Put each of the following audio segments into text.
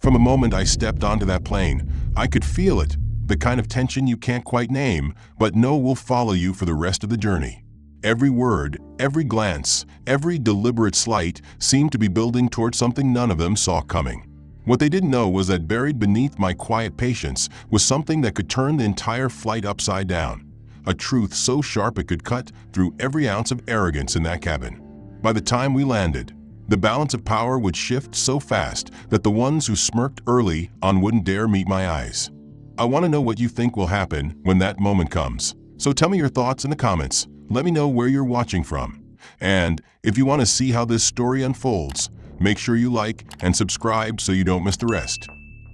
From the moment I stepped onto that plane, I could feel it, the kind of tension you can't quite name, but know will follow you for the rest of the journey. Every word, every glance, every deliberate slight seemed to be building toward something none of them saw coming. What they didn't know was that buried beneath my quiet patience was something that could turn the entire flight upside down. A truth so sharp it could cut through every ounce of arrogance in that cabin. By the time we landed, the balance of power would shift so fast that the ones who smirked early on wouldn't dare meet my eyes. I want to know what you think will happen when that moment comes. So tell me your thoughts in the comments. Let me know where you're watching from. And if you want to see how this story unfolds, make sure you like and subscribe so you don't miss the rest.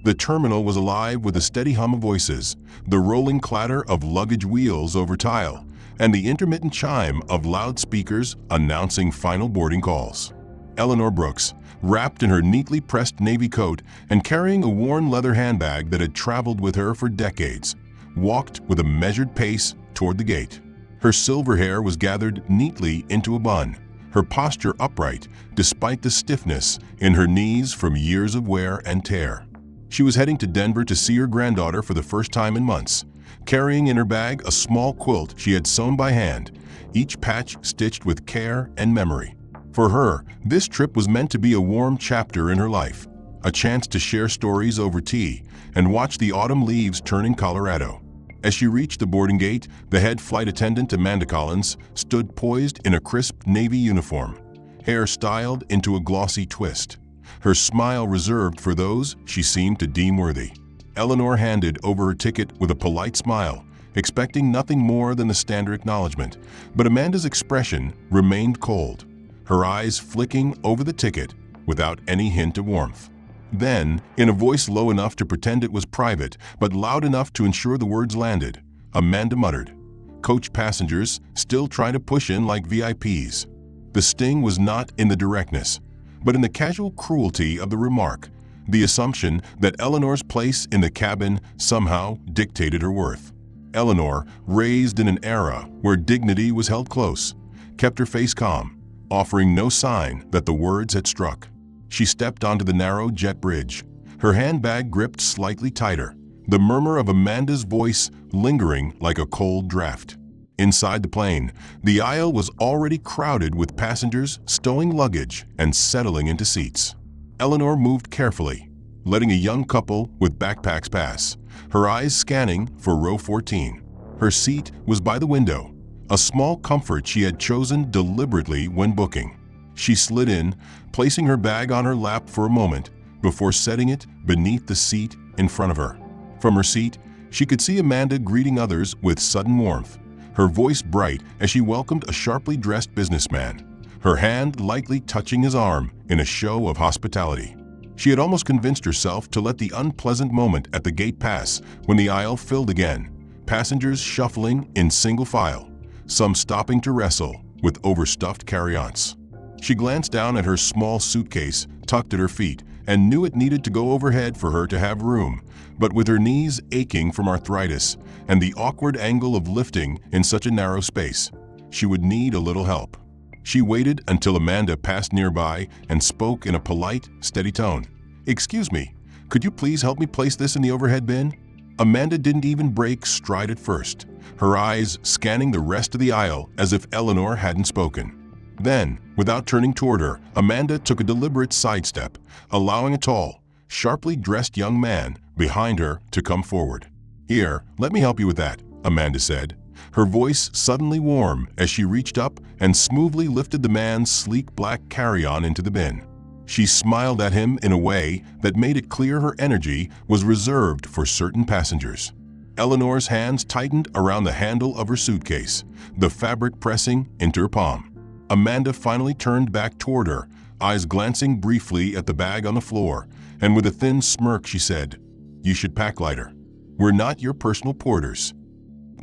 The terminal was alive with a steady hum of voices, the rolling clatter of luggage wheels over tile, and the intermittent chime of loudspeakers announcing final boarding calls. Eleanor Brooks, wrapped in her neatly pressed navy coat and carrying a worn leather handbag that had traveled with her for decades, walked with a measured pace toward the gate. Her silver hair was gathered neatly into a bun, her posture upright despite the stiffness in her knees from years of wear and tear. She was heading to Denver to see her granddaughter for the first time in months, carrying in her bag a small quilt she had sewn by hand, each patch stitched with care and memory. For her, this trip was meant to be a warm chapter in her life, a chance to share stories over tea and watch the autumn leaves turn in Colorado. As she reached the boarding gate, the head flight attendant, Amanda Collins, stood poised in a crisp navy uniform, hair styled into a glossy twist, her smile reserved for those she seemed to deem worthy. Eleanor handed over her ticket with a polite smile, expecting nothing more than the standard acknowledgement, but Amanda's expression remained cold, her eyes flicking over the ticket without any hint of warmth. Then, in a voice low enough to pretend it was private, but loud enough to ensure the words landed, Amanda muttered, "Coach passengers still trying to push in like VIPs." The sting was not in the directness, but in the casual cruelty of the remark, the assumption that Eleanor's place in the cabin somehow dictated her worth. Eleanor, raised in an era where dignity was held close, kept her face calm, offering no sign that the words had struck. She stepped onto the narrow jet bridge, her handbag gripped slightly tighter, the murmur of Amanda's voice lingering like a cold draft. Inside the plane, the aisle was already crowded with passengers stowing luggage and settling into seats. Eleanor moved carefully, letting a young couple with backpacks pass, her eyes scanning for row 14. Her seat was by the window, a small comfort she had chosen deliberately when booking. She slid in, placing her bag on her lap for a moment before setting it beneath the seat in front of her. From her seat, she could see Amanda greeting others with sudden warmth, her voice bright as she welcomed a sharply dressed businessman, her hand lightly touching his arm in a show of hospitality. She had almost convinced herself to let the unpleasant moment at the gate pass when the aisle filled again, passengers shuffling in single file, some stopping to wrestle with overstuffed carry-ons. She glanced down at her small suitcase tucked at her feet and knew it needed to go overhead for her to have room, but with her knees aching from arthritis and the awkward angle of lifting in such a narrow space, she would need a little help. She waited until Amanda passed nearby and spoke in a polite, steady tone. "Excuse me, could you please help me place this in the overhead bin?" Amanda didn't even break stride at first, her eyes scanning the rest of the aisle as if Eleanor hadn't spoken. Then, without turning toward her, Amanda took a deliberate sidestep, allowing a tall, sharply dressed young man behind her to come forward. "Here, let me help you with that," Amanda said, her voice suddenly warm as she reached up and smoothly lifted the man's sleek black carry-on into the bin. She smiled at him in a way that made it clear her energy was reserved for certain passengers. Eleanor's hands tightened around the handle of her suitcase, the fabric pressing into her palm. Amanda finally turned back toward her, eyes glancing briefly at the bag on the floor, and with a thin smirk she said, "You should pack lighter. We're not your personal porters."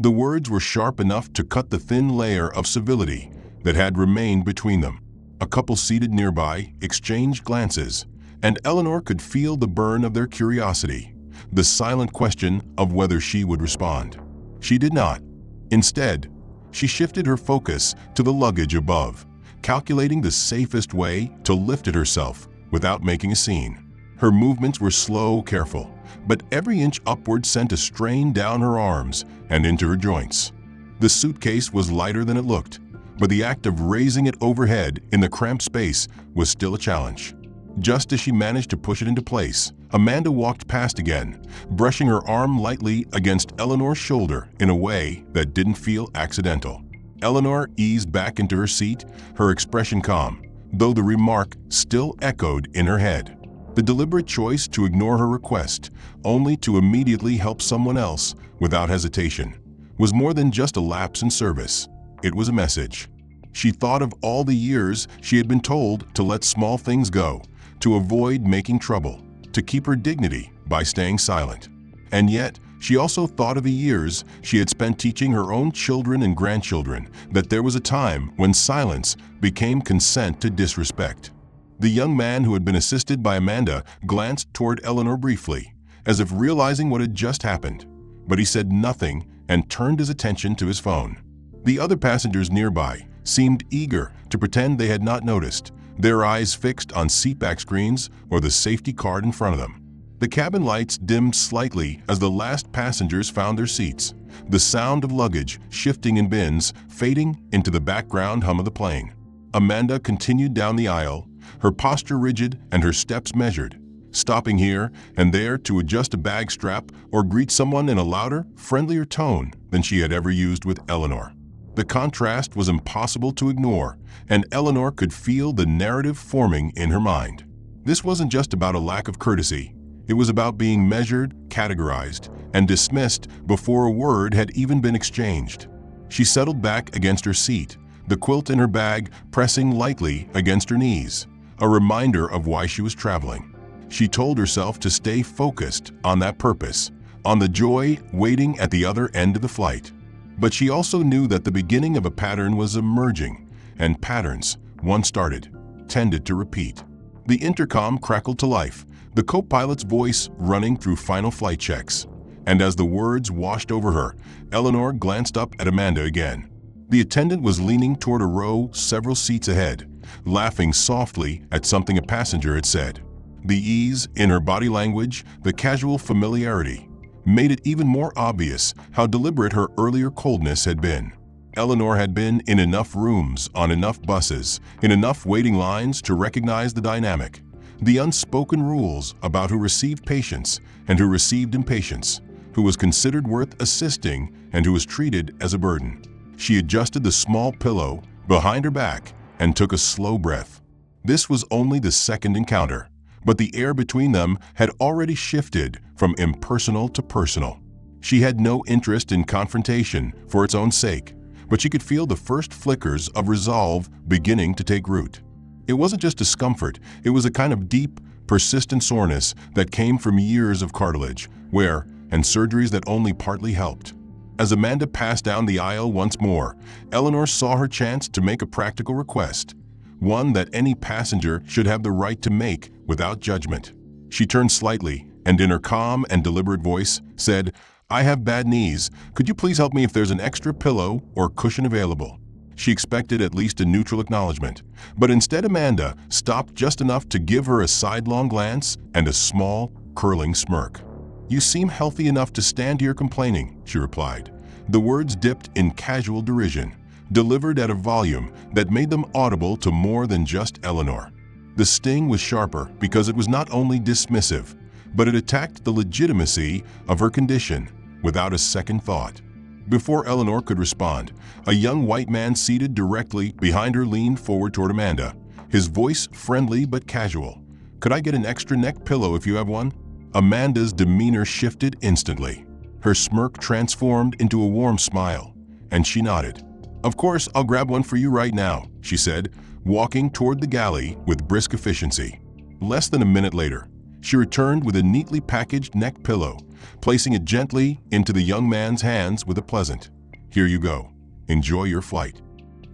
The words were sharp enough to cut the thin layer of civility that had remained between them. A couple seated nearby exchanged glances, and Eleanor could feel the burn of their curiosity, the silent question of whether she would respond. She did not. Instead, she shifted her focus to the luggage above, calculating the safest way to lift it herself without making a scene. Her movements were slow, careful, but every inch upward sent a strain down her arms and into her joints. The suitcase was lighter than it looked, but the act of raising it overhead in the cramped space was still a challenge. Just as she managed to push it into place, Amanda walked past again, brushing her arm lightly against Eleanor's shoulder in a way that didn't feel accidental. Eleanor eased back into her seat, her expression calm, though the remark still echoed in her head. The deliberate choice to ignore her request, only to immediately help someone else without hesitation, was more than just a lapse in service. It was a message. She thought of all the years she had been told to let small things go, to avoid making trouble, to keep her dignity by staying silent. And yet, she also thought of the years she had spent teaching her own children and grandchildren that there was a time when silence became consent to disrespect. The young man who had been assisted by Amanda glanced toward Eleanor briefly, as if realizing what had just happened, but he said nothing and turned his attention to his phone. The other passengers nearby seemed eager to pretend they had not noticed, their eyes fixed on seatback screens or the safety card in front of them. The cabin lights dimmed slightly as the last passengers found their seats, the sound of luggage shifting in bins fading into the background hum of the plane. Amanda continued down the aisle, her posture rigid and her steps measured, stopping here and there to adjust a bag strap or greet someone in a louder, friendlier tone than she had ever used with Eleanor. The contrast was impossible to ignore, and Eleanor could feel the narrative forming in her mind. This wasn't just about a lack of courtesy. It was about being measured, categorized, and dismissed before a word had even been exchanged. She settled back against her seat, the quilt in her bag pressing lightly against her knees, a reminder of why she was traveling. She told herself to stay focused on that purpose, on the joy waiting at the other end of the flight. But she also knew that the beginning of a pattern was emerging, and patterns, once started, tended to repeat. The intercom crackled to life, the co-pilot's voice running through final flight checks. And as the words washed over her, Eleanor glanced up at Amanda again. The attendant was leaning toward a row several seats ahead, laughing softly at something a passenger had said. The ease in her body language, the casual familiarity, made it even more obvious how deliberate her earlier coldness had been. Eleanor had been in enough rooms, on enough buses, in enough waiting lines to recognize the dynamic, the unspoken rules about who received patience and who received impatience, who was considered worth assisting and who was treated as a burden. She adjusted the small pillow behind her back and took a slow breath. This was only the second encounter, but the air between them had already shifted from impersonal to personal. She had no interest in confrontation for its own sake, but she could feel the first flickers of resolve beginning to take root. It wasn't just discomfort, it was a kind of deep, persistent soreness that came from years of cartilage, wear, and surgeries that only partly helped. As Amanda passed down the aisle once more, Eleanor saw her chance to make a practical request, one that any passenger should have the right to make without judgment. She turned slightly and in her calm and deliberate voice said, "I have bad knees. Could you please help me if there's an extra pillow or cushion available?" She expected at least a neutral acknowledgement, but instead Amanda stopped just enough to give her a sidelong glance and a small, curling smirk. "You seem healthy enough to stand here complaining," she replied. The words dipped in casual derision, delivered at a volume that made them audible to more than just Eleanor. The sting was sharper because it was not only dismissive, but it attacked the legitimacy of her condition without a second thought. Before Eleanor could respond, a young white man seated directly behind her leaned forward toward Amanda, his voice friendly but casual. "Could I get an extra neck pillow if you have one?" Amanda's demeanor shifted instantly. Her smirk transformed into a warm smile, and she nodded. "Of course, I'll grab one for you right now," she said, walking toward the galley with brisk efficiency. Less than a minute later, she returned with a neatly packaged neck pillow, placing it gently into the young man's hands with a pleasant, "Here you go. Enjoy your flight."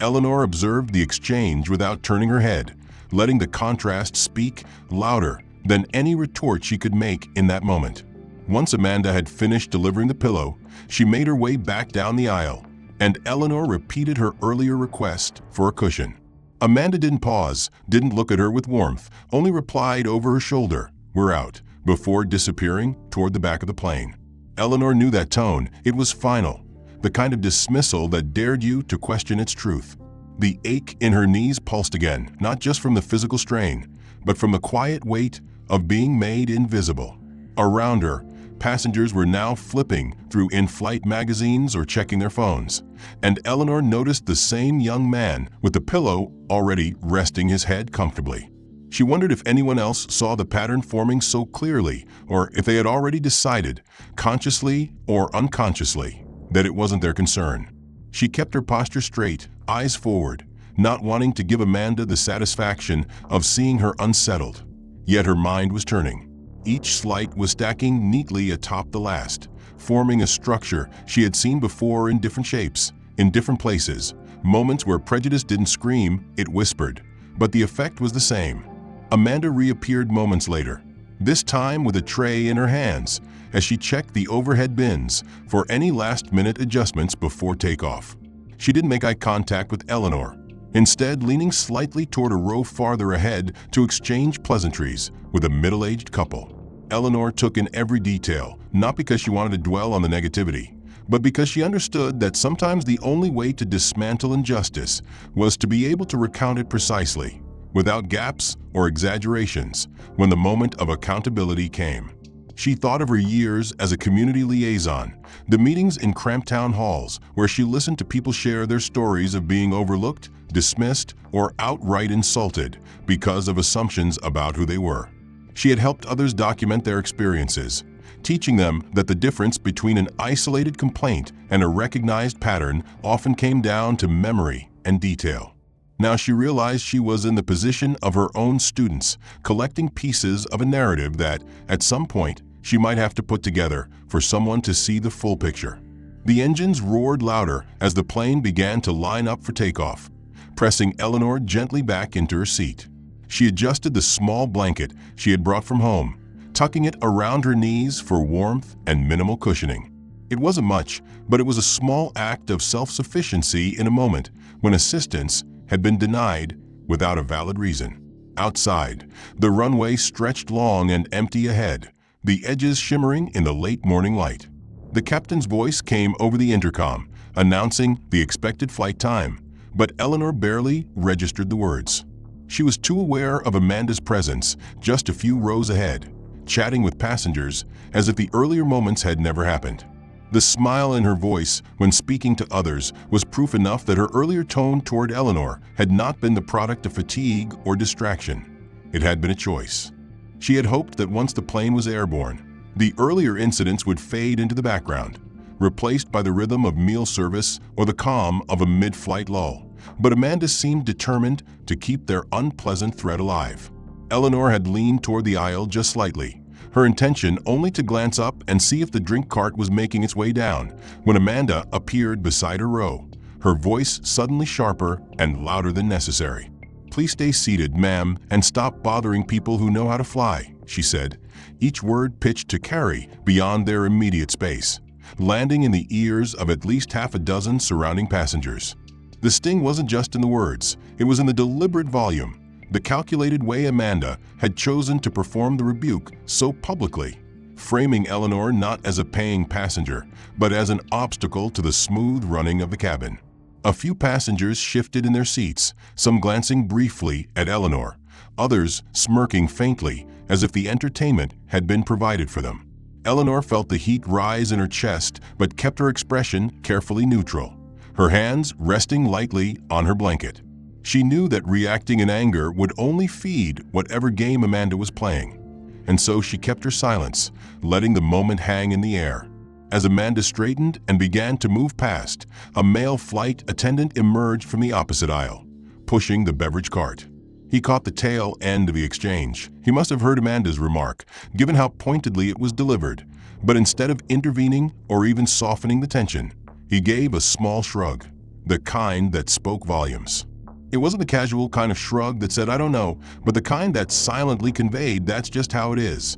Eleanor observed the exchange without turning her head, letting the contrast speak louder than any retort she could make in that moment. Once Amanda had finished delivering the pillow, she made her way back down the aisle, and Eleanor repeated her earlier request for a cushion. Amanda didn't pause, didn't look at her with warmth, only replied over her shoulder, "We're out," before disappearing toward the back of the plane. Eleanor knew that tone. It was final, the kind of dismissal that dared you to question its truth. The ache in her knees pulsed again, not just from the physical strain, but from the quiet weight of being made invisible. Around her, passengers were now flipping through in-flight magazines or checking their phones, and Eleanor noticed the same young man with the pillow already resting his head comfortably. She wondered if anyone else saw the pattern forming so clearly, or if they had already decided, consciously or unconsciously, that it wasn't their concern. She kept her posture straight, eyes forward, not wanting to give Amanda the satisfaction of seeing her unsettled. Yet her mind was turning. Each slight was stacking neatly atop the last, forming a structure she had seen before in different shapes, in different places, moments where prejudice didn't scream, it whispered, but the effect was the same. Amanda reappeared moments later, this time with a tray in her hands, as she checked the overhead bins for any last-minute adjustments before takeoff. She didn't make eye contact with Eleanor, instead leaning slightly toward a row farther ahead to exchange pleasantries with a middle-aged couple. Eleanor took in every detail, not because she wanted to dwell on the negativity, but because she understood that sometimes the only way to dismantle injustice was to be able to recount it precisely, without gaps or exaggerations, when the moment of accountability came. She thought of her years as a community liaison, the meetings in cramped town halls where she listened to people share their stories of being overlooked, dismissed, or outright insulted because of assumptions about who they were. She had helped others document their experiences, teaching them that the difference between an isolated complaint and a recognized pattern often came down to memory and detail. Now she realized she was in the position of her own students, collecting pieces of a narrative that, at some point, she might have to put together for someone to see the full picture. The engines roared louder as the plane began to line up for takeoff, pressing Eleanor gently back into her seat. She adjusted the small blanket she had brought from home, tucking it around her knees for warmth and minimal cushioning. It wasn't much, but it was a small act of self-sufficiency in a moment when assistance had been denied without a valid reason. Outside, the runway stretched long and empty ahead, the edges shimmering in the late morning light. The captain's voice came over the intercom, announcing the expected flight time, but Eleanor barely registered the words. She was too aware of Amanda's presence just a few rows ahead, chatting with passengers as if the earlier moments had never happened. The smile in her voice when speaking to others was proof enough that her earlier tone toward Eleanor had not been the product of fatigue or distraction. It had been a choice. She had hoped that once the plane was airborne, the earlier incidents would fade into the background, replaced by the rhythm of meal service or the calm of a mid-flight lull. But Amanda seemed determined to keep their unpleasant thread alive. Eleanor had leaned toward the aisle just slightly, her intention only to glance up and see if the drink cart was making its way down, when Amanda appeared beside her row, her voice suddenly sharper and louder than necessary. "Please stay seated, ma'am, and stop bothering people who know how to fly," she said, each word pitched to carry beyond their immediate space, landing in the ears of at least half a dozen surrounding passengers. The sting wasn't just in the words, it was in the deliberate volume, the calculated way Amanda had chosen to perform the rebuke so publicly, framing Eleanor not as a paying passenger, but as an obstacle to the smooth running of the cabin. A few passengers shifted in their seats, some glancing briefly at Eleanor, others smirking faintly as if the entertainment had been provided for them. Eleanor felt the heat rise in her chest but kept her expression carefully neutral, her hands resting lightly on her blanket. She knew that reacting in anger would only feed whatever game Amanda was playing, and so she kept her silence, letting the moment hang in the air. As Amanda straightened and began to move past, a male flight attendant emerged from the opposite aisle, pushing the beverage cart. He caught the tail end of the exchange. He must have heard Amanda's remark, given how pointedly it was delivered, but instead of intervening or even softening the tension, he gave a small shrug, the kind that spoke volumes. It wasn't the casual kind of shrug that said, "I don't know," but the kind that silently conveyed, "That's just how it is."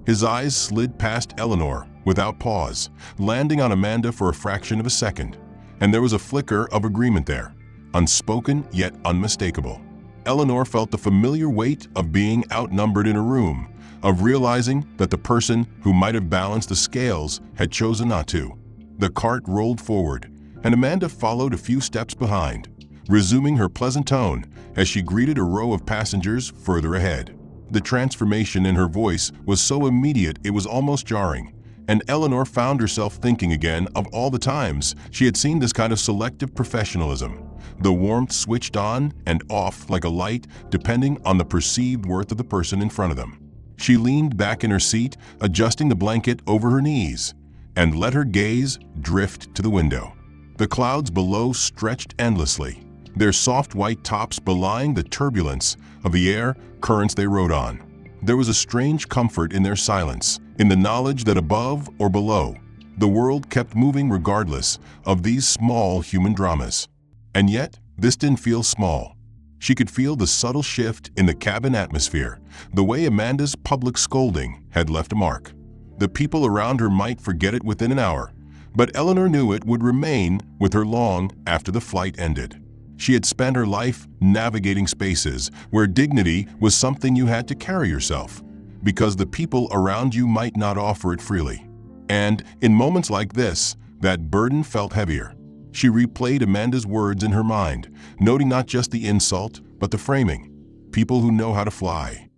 His eyes slid past Eleanor without pause, landing on Amanda for a fraction of a second, and there was a flicker of agreement there, unspoken yet unmistakable. Eleanor felt the familiar weight of being outnumbered in a room, of realizing that the person who might have balanced the scales had chosen not to. The cart rolled forward, and Amanda followed a few steps behind, resuming her pleasant tone as she greeted a row of passengers further ahead. The transformation in her voice was so immediate it was almost jarring, and Eleanor found herself thinking again of all the times she had seen this kind of selective professionalism. The warmth switched on and off like a light depending on the perceived worth of the person in front of them. She leaned back in her seat, adjusting the blanket over her knees, and let her gaze drift to the window. The clouds below stretched endlessly, their soft white tops belying the turbulence of the air currents they rode on. There was a strange comfort in their silence, in the knowledge that above or below, the world kept moving regardless of these small human dramas. And yet, this didn't feel small. She could feel the subtle shift in the cabin atmosphere, the way Amanda's public scolding had left a mark. The people around her might forget it within an hour, but Eleanor knew it would remain with her long after the flight ended. She had spent her life navigating spaces where dignity was something you had to carry yourself, because the people around you might not offer it freely. And in moments like this, that burden felt heavier. She replayed Amanda's words in her mind, noting not just the insult, but the framing. People who know how to fly.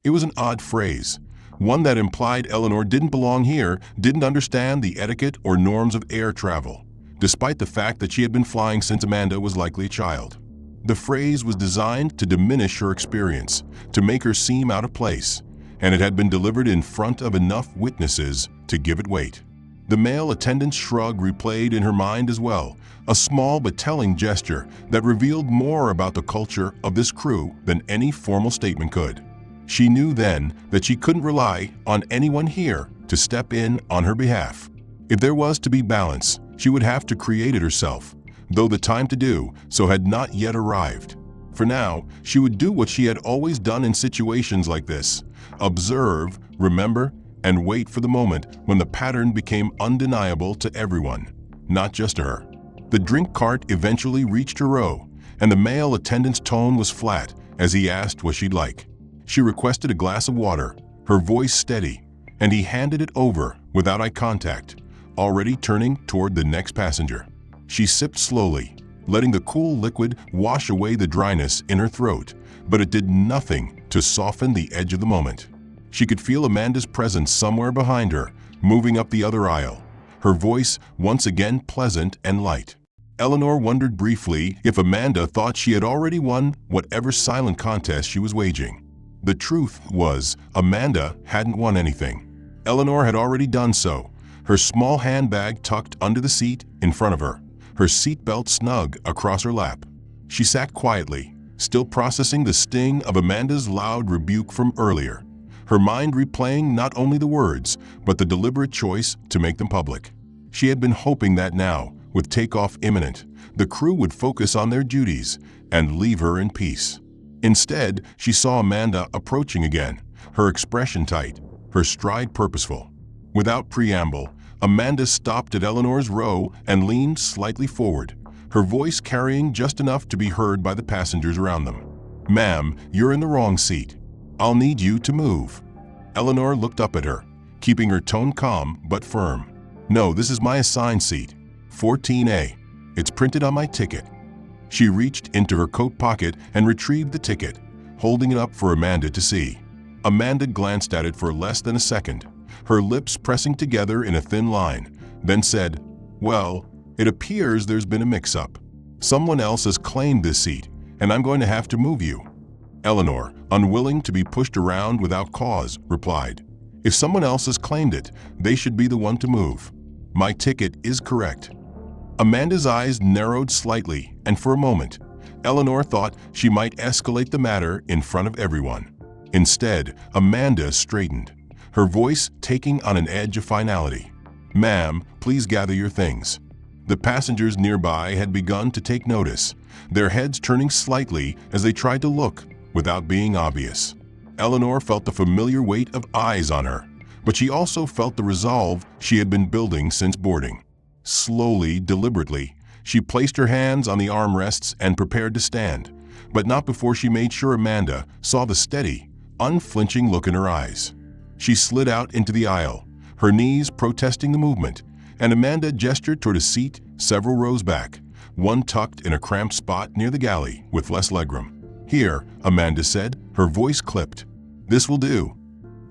It was an odd phrase, one that implied Eleanor didn't belong here, didn't understand the etiquette or norms of air travel, despite the fact that she had been flying since Amanda was likely a child. The phrase was designed to diminish her experience, to make her seem out of place, and it had been delivered in front of enough witnesses to give it weight. The male attendant's shrug replayed in her mind as well, a small but telling gesture that revealed more about the culture of this crew than any formal statement could. She knew then that she couldn't rely on anyone here to step in on her behalf. If there was to be balance, she would have to create it herself, though the time to do so had not yet arrived. For now, she would do what she had always done in situations like this: observe, remember, and wait for the moment when the pattern became undeniable to everyone, not just to her. The drink cart eventually reached her row, and the male attendant's tone was flat as he asked what she'd like. She requested a glass of water, her voice steady, and he handed it over without eye contact, already turning toward the next passenger. She sipped slowly, letting the cool liquid wash away the dryness in her throat, but it did nothing to soften the edge of the moment. She could feel Amanda's presence somewhere behind her, moving up the other aisle, her voice once again pleasant and light. Eleanor wondered briefly if Amanda thought she had already won whatever silent contest she was waging. The truth was, Amanda hadn't won anything. Eleanor had already done so, her small handbag tucked under the seat in front of her, her seatbelt snug across her lap. She sat quietly, still processing the sting of Amanda's loud rebuke from earlier, her mind replaying not only the words, but the deliberate choice to make them public. She had been hoping that now, with takeoff imminent, the crew would focus on their duties and leave her in peace. Instead, she saw Amanda approaching again, her expression tight, her stride purposeful. Without preamble, Amanda stopped at Eleanor's row and leaned slightly forward, her voice carrying just enough to be heard by the passengers around them. "Ma'am, you're in the wrong seat. I'll need you to move." Eleanor looked up at her, keeping her tone calm but firm. "No, this is my assigned seat, 14A. It's printed on my ticket." She reached into her coat pocket and retrieved the ticket, holding it up for Amanda to see. Amanda glanced at it for less than a second, her lips pressing together in a thin line, then said, "Well, it appears there's been a mix-up. Someone else has claimed this seat, and I'm going to have to move you." Eleanor, unwilling to be pushed around without cause, replied, "If someone else has claimed it, they should be the one to move. My ticket is correct." Amanda's eyes narrowed slightly, and for a moment, Eleanor thought she might escalate the matter in front of everyone. Instead, Amanda straightened, her voice taking on an edge of finality. "Ma'am, please gather your things." The passengers nearby had begun to take notice, their heads turning slightly as they tried to look without being obvious. Eleanor felt the familiar weight of eyes on her, but she also felt the resolve she had been building since boarding. Slowly, deliberately, she placed her hands on the armrests and prepared to stand, but not before she made sure Amanda saw the steady, unflinching look in her eyes. She slid out into the aisle, her knees protesting the movement, and Amanda gestured toward a seat several rows back, one tucked in a cramped spot near the galley with less legroom. "Here," Amanda said, her voice clipped. "This will do."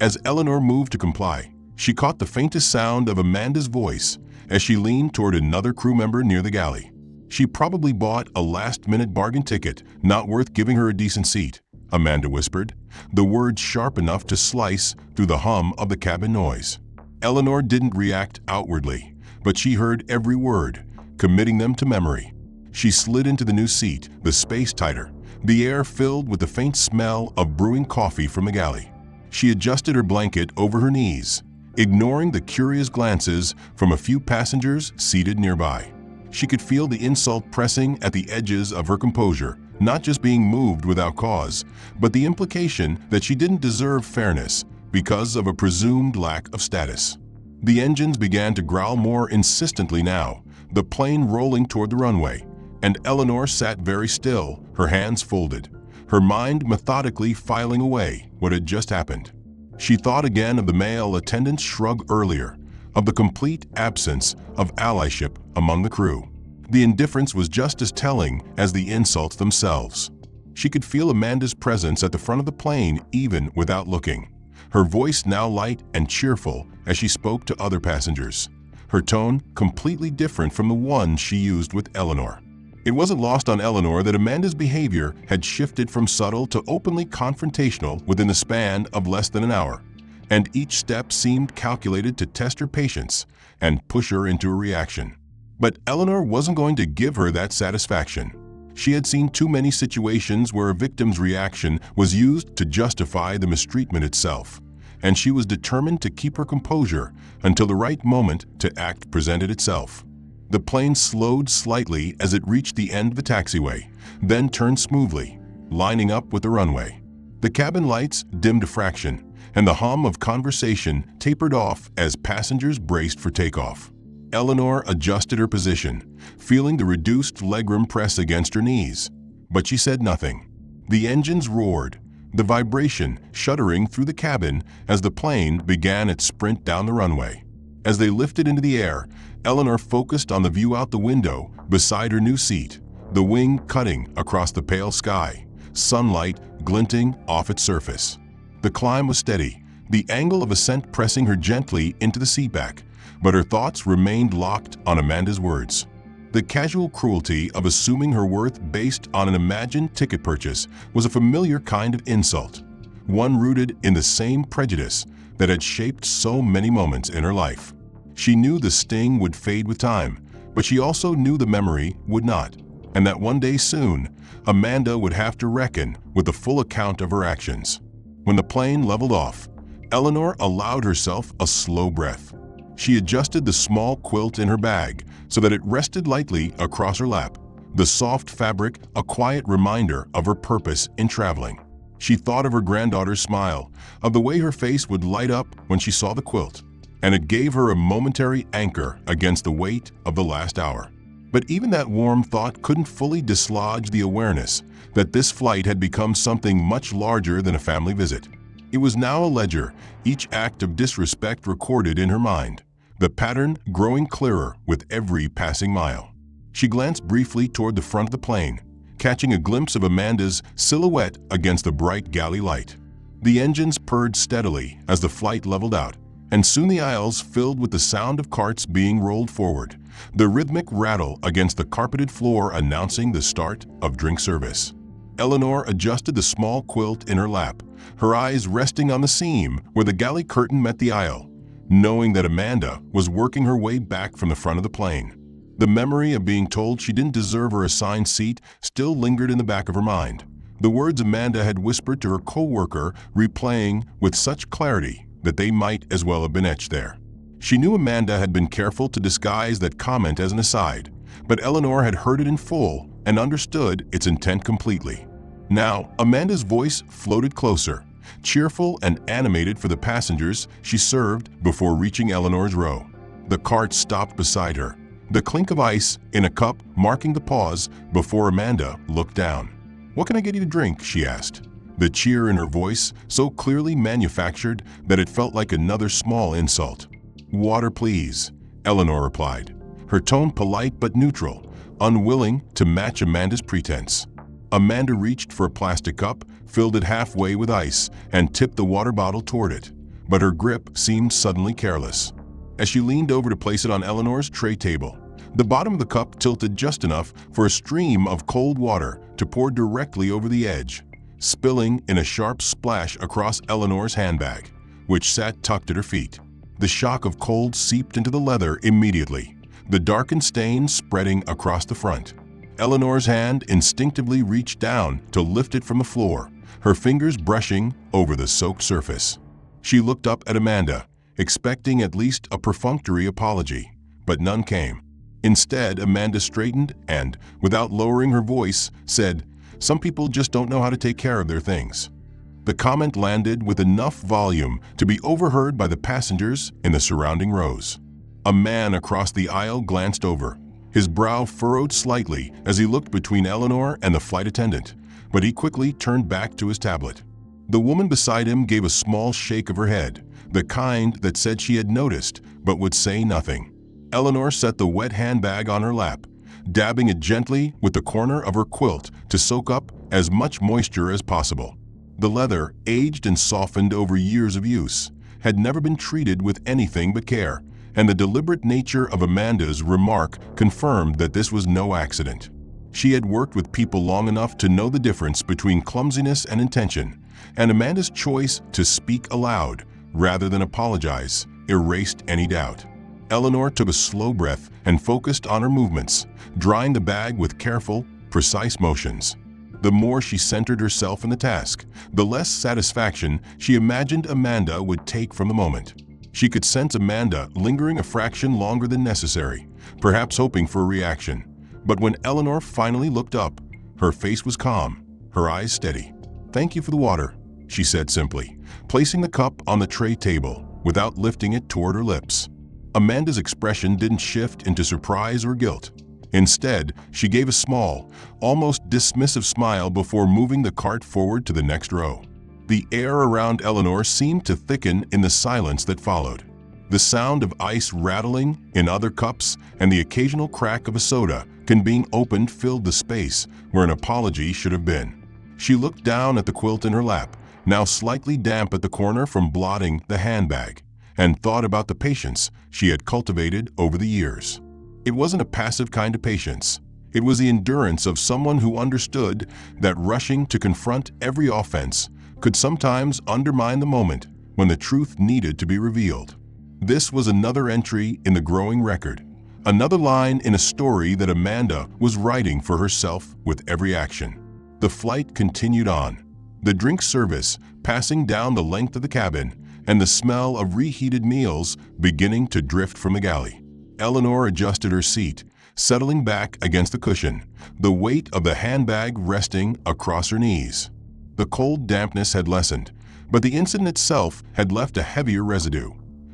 As Eleanor moved to comply, she caught the faintest sound of Amanda's voice as she leaned toward another crew member near the galley. "She probably bought a last-minute bargain ticket, not worth giving her a decent seat," Amanda whispered, the words sharp enough to slice through the hum of the cabin noise. Eleanor didn't react outwardly, but she heard every word, committing them to memory. She slid into the new seat, the space tighter, the air filled with the faint smell of brewing coffee from the galley. She adjusted her blanket over her knees, ignoring the curious glances from a few passengers seated nearby. She could feel the insult pressing at the edges of her composure, not just being moved without cause, but the implication that she didn't deserve fairness because of a presumed lack of status. The engines began to growl more insistently now, the plane rolling toward the runway, and Eleanor sat very still, her hands folded, her mind methodically filing away what had just happened. She thought again of the male attendant's shrug earlier, of the complete absence of allyship among the crew. The indifference was just as telling as the insults themselves. She could feel Amanda's presence at the front of the plane even without looking, her voice now light and cheerful as she spoke to other passengers, her tone completely different from the one she used with Eleanor. It wasn't lost on Eleanor that Amanda's behavior had shifted from subtle to openly confrontational within the span of less than an hour, and each step seemed calculated to test her patience and push her into a reaction. But Eleanor wasn't going to give her that satisfaction. She had seen too many situations where a victim's reaction was used to justify the mistreatment itself, and she was determined to keep her composure until the right moment to act presented itself. The plane slowed slightly as it reached the end of the taxiway, then turned smoothly, lining up with the runway. The cabin lights dimmed a fraction, and the hum of conversation tapered off as passengers braced for takeoff. Eleanor adjusted her position, feeling the reduced legroom press against her knees, but she said nothing. The engines roared, the vibration shuddering through the cabin as the plane began its sprint down the runway. As they lifted into the air, Eleanor focused on the view out the window beside her new seat, the wing cutting across the pale sky, sunlight glinting off its surface. The climb was steady, the angle of ascent pressing her gently into the seatback, but her thoughts remained locked on Amanda's words. The casual cruelty of assuming her worth based on an imagined ticket purchase was a familiar kind of insult, one rooted in the same prejudice that had shaped so many moments in her life. She knew the sting would fade with time, but she also knew the memory would not, and that one day soon, Amanda would have to reckon with the full account of her actions. When the plane leveled off, Eleanor allowed herself a slow breath. She adjusted the small quilt in her bag so that it rested lightly across her lap, the soft fabric a quiet reminder of her purpose in traveling. She thought of her granddaughter's smile, of the way her face would light up when she saw the quilt, and it gave her a momentary anchor against the weight of the last hour. But even that warm thought couldn't fully dislodge the awareness that this flight had become something much larger than a family visit. It was now a ledger, each act of disrespect recorded in her mind, the pattern growing clearer with every passing mile. She glanced briefly toward the front of the plane, catching a glimpse of Amanda's silhouette against the bright galley light. The engines purred steadily as the flight leveled out, and soon the aisles filled with the sound of carts being rolled forward, the rhythmic rattle against the carpeted floor announcing the start of drink service. Eleanor adjusted the small quilt in her lap, her eyes resting on the seam where the galley curtain met the aisle, knowing that Amanda was working her way back from the front of the plane. The memory of being told she didn't deserve her assigned seat still lingered in the back of her mind, the words Amanda had whispered to her co-worker replaying with such clarity that they might as well have been etched there. She knew Amanda had been careful to disguise that comment as an aside, but Eleanor had heard it in full and understood its intent completely. Now, Amanda's voice floated closer, cheerful and animated for the passengers she served before reaching Eleanor's row. The cart stopped beside her, the clink of ice in a cup marking the pause before Amanda looked down. "What can I get you to drink?" she asked. the cheer in her voice so clearly manufactured that it felt like another small insult. "Water, please," Eleanor replied, her tone polite but neutral, unwilling to match Amanda's pretense. Amanda reached for a plastic cup, filled it halfway with ice, and tipped the water bottle toward it, but her grip seemed suddenly careless. As she leaned over to place it on Eleanor's tray table, the bottom of the cup tilted just enough for a stream of cold water to pour directly over the edge, spilling in a sharp splash across Eleanor's handbag, which sat tucked at her feet. The shock of cold seeped into the leather immediately, the darkened stain spreading across the front. Eleanor's hand instinctively reached down to lift it from the floor, her fingers brushing over the soaked surface. She looked up at Amanda, expecting at least a perfunctory apology, but none came. Instead, Amanda straightened and, without lowering her voice, said, "Some people just don't know how to take care of their things." The comment landed with enough volume to be overheard by the passengers in the surrounding rows. A man across the aisle glanced over, his brow furrowed slightly as he looked between Eleanor and the flight attendant, but he quickly turned back to his tablet. The woman beside him gave a small shake of her head, the kind that said she had noticed but would say nothing. Eleanor set the wet handbag on her lap, dabbing it gently with the corner of her quilt to soak up as much moisture as possible. The leather, aged and softened over years of use, had never been treated with anything but care, and the deliberate nature of Amanda's remark confirmed that this was no accident. She had worked with people long enough to know the difference between clumsiness and intention, and Amanda's choice to speak aloud rather than apologize erased any doubt. Eleanor took a slow breath and focused on her movements, drying the bag with careful, precise motions. The more she centered herself in the task, the less satisfaction she imagined Amanda would take from the moment. She could sense Amanda lingering a fraction longer than necessary, perhaps hoping for a reaction. But when Eleanor finally looked up, her face was calm, her eyes steady. "Thank you for the water," she said simply, placing the cup on the tray table without lifting it toward her lips. Amanda's expression didn't shift into surprise or guilt. Instead, she gave a small, almost dismissive smile before moving the cart forward to the next row. The air around Eleanor seemed to thicken in the silence that followed. The sound of ice rattling in other cups and the occasional crack of a soda can being opened filled the space where an apology should have been. She looked down at the quilt in her lap, now slightly damp at the corner from blotting the handbag, and thought about the patience she had cultivated over the years. It wasn't a passive kind of patience. It was the endurance of someone who understood that rushing to confront every offense could sometimes undermine the moment when the truth needed to be revealed. This was another entry in the growing record, another line in a story that Amanda was writing for herself with every action. The flight continued on, the drink service passing down the length of the cabin, and the smell of reheated meals beginning to drift from the galley. Eleanor adjusted her seat, settling back against the cushion, the weight of the handbag resting across her knees. The cold dampness had lessened, but the incident itself had left a heavier residue,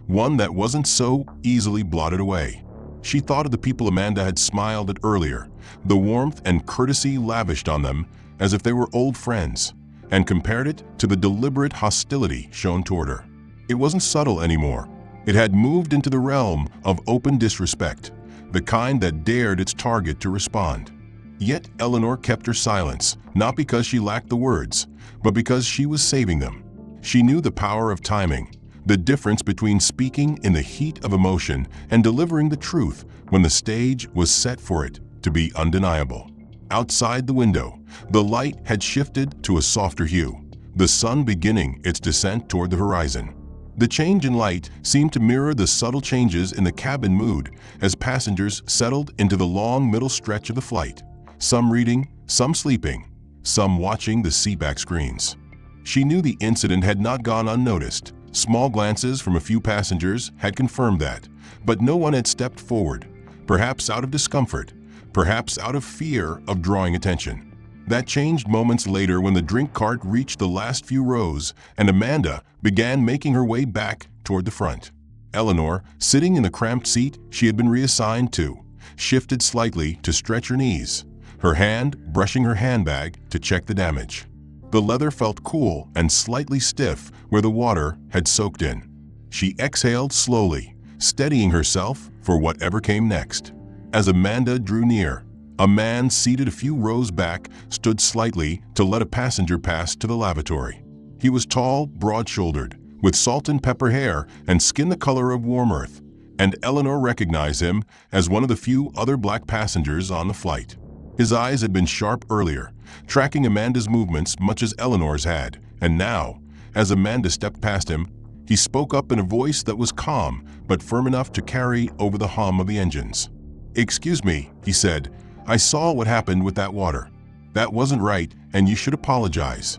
one that wasn't so easily blotted away. She thought of the people Amanda had smiled at earlier, the warmth and courtesy lavished on them as if they were old friends, and compared it to the deliberate hostility shown toward her. It wasn't subtle anymore. It had moved into the realm of open disrespect, the kind that dared its target to respond. Yet Eleanor kept her silence, not because she lacked the words, but because she was saving them. She knew the power of timing, the difference between speaking in the heat of emotion and delivering the truth when the stage was set for it to be undeniable. Outside the window, the light had shifted to a softer hue, the sun beginning its descent toward the horizon. The change in light seemed to mirror the subtle changes in the cabin mood as passengers settled into the long middle stretch of the flight, some reading, some sleeping, some watching the seatback screens. She knew the incident had not gone unnoticed. Small glances from a few passengers had confirmed that, but no one had stepped forward, perhaps out of discomfort, perhaps out of fear of drawing attention. That changed moments later when the drink cart reached the last few rows and Amanda began making her way back toward the front. Eleanor, sitting in the cramped seat she had been reassigned to, shifted slightly to stretch her knees, her hand brushing her handbag to check the damage. The leather felt cool and slightly stiff where the water had soaked in. She exhaled slowly, steadying herself for whatever came next. As Amanda drew near, a man seated a few rows back stood slightly to let a passenger pass to the lavatory. He was tall, broad-shouldered, with salt and pepper hair and skin the color of warm earth, and Eleanor recognized him as one of the few other black passengers on the flight. His eyes had been sharp earlier, tracking Amanda's movements much as Eleanor's had, and now, as Amanda stepped past him, he spoke up in a voice that was calm but firm enough to carry over the hum of the engines. "Excuse me," he said, "I saw what happened with that water. That wasn't right, and you should apologize."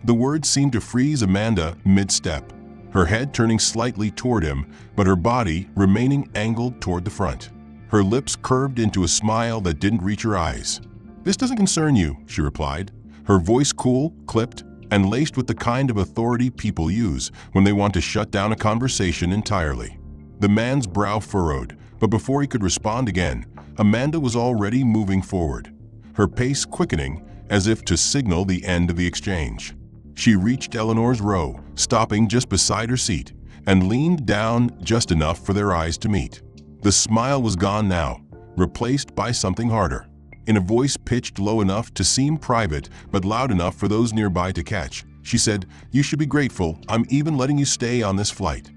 The words seemed to freeze Amanda mid-step, her head turning slightly toward him, but her body remaining angled toward the front. Her lips curved into a smile that didn't reach her eyes. "This doesn't concern you," she replied, her voice cool, clipped, and laced with the kind of authority people use when they want to shut down a conversation entirely. The man's brow furrowed, but before he could respond again, Amanda was already moving forward, her pace quickening as if to signal the end of the exchange. She reached Eleanor's row, stopping just beside her seat, and leaned down just enough for their eyes to meet. The smile was gone now, replaced by something harder. In a voice pitched low enough to seem private but loud enough for those nearby to catch, she said, "You should be grateful I'm even letting you stay on this flight."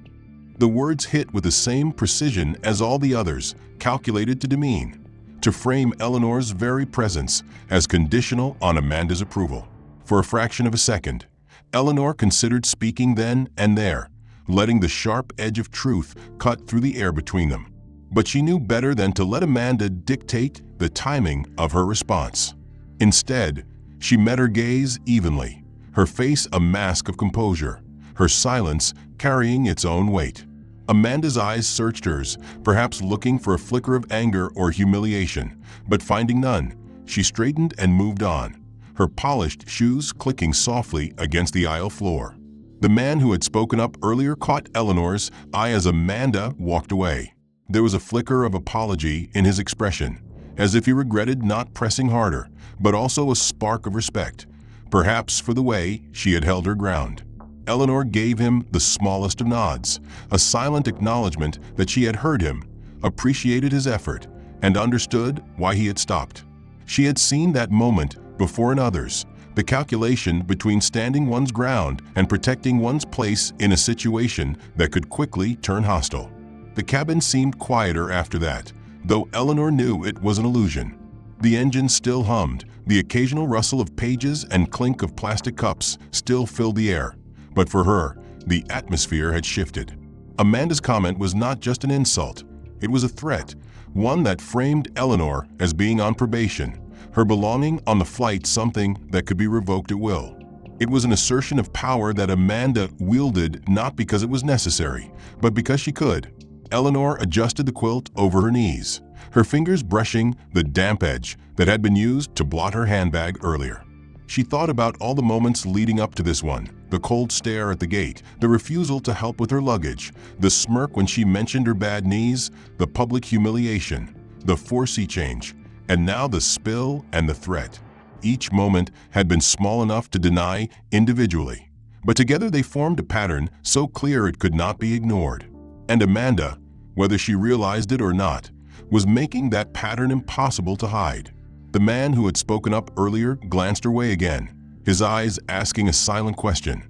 The words hit with the same precision as all the others, calculated to demean, to frame Eleanor's very presence as conditional on Amanda's approval. For a fraction of a second, Eleanor considered speaking then and there, letting the sharp edge of truth cut through the air between them. But she knew better than to let Amanda dictate the timing of her response. Instead, she met her gaze evenly, her face a mask of composure, her silence carrying its own weight. Amanda's eyes searched hers, perhaps looking for a flicker of anger or humiliation, but finding none, she straightened and moved on, her polished shoes clicking softly against the aisle floor. The man who had spoken up earlier caught Eleanor's eye as Amanda walked away. There was a flicker of apology in his expression, as if he regretted not pressing harder, but also a spark of respect, perhaps for the way she had held her ground. Eleanor gave him the smallest of nods, a silent acknowledgement that she had heard him, appreciated his effort, and understood why he had stopped. She had seen that moment before in others, the calculation between standing one's ground and protecting one's place in a situation that could quickly turn hostile. The cabin seemed quieter after that, though Eleanor knew it was an illusion. The engine still hummed, the occasional rustle of pages and clink of plastic cups still filled the air. But for her, the atmosphere had shifted. Amanda's comment was not just an insult, it was a threat, one that framed Eleanor as being on probation, her belonging on the flight something that could be revoked at will. It was an assertion of power that Amanda wielded not because it was necessary, but because she could. Eleanor adjusted the quilt over her knees, her fingers brushing the damp edge that had been used to blot her handbag earlier. She thought about all the moments leading up to this one, the cold stare at the gate, the refusal to help with her luggage, the smirk when she mentioned her bad knees, the public humiliation, the 4C change, and now the spill and the threat. Each moment had been small enough to deny individually, but together they formed a pattern so clear it could not be ignored. And Amanda, whether she realized it or not, was making that pattern impossible to hide. The man who had spoken up earlier glanced her way again, his eyes asking a silent question.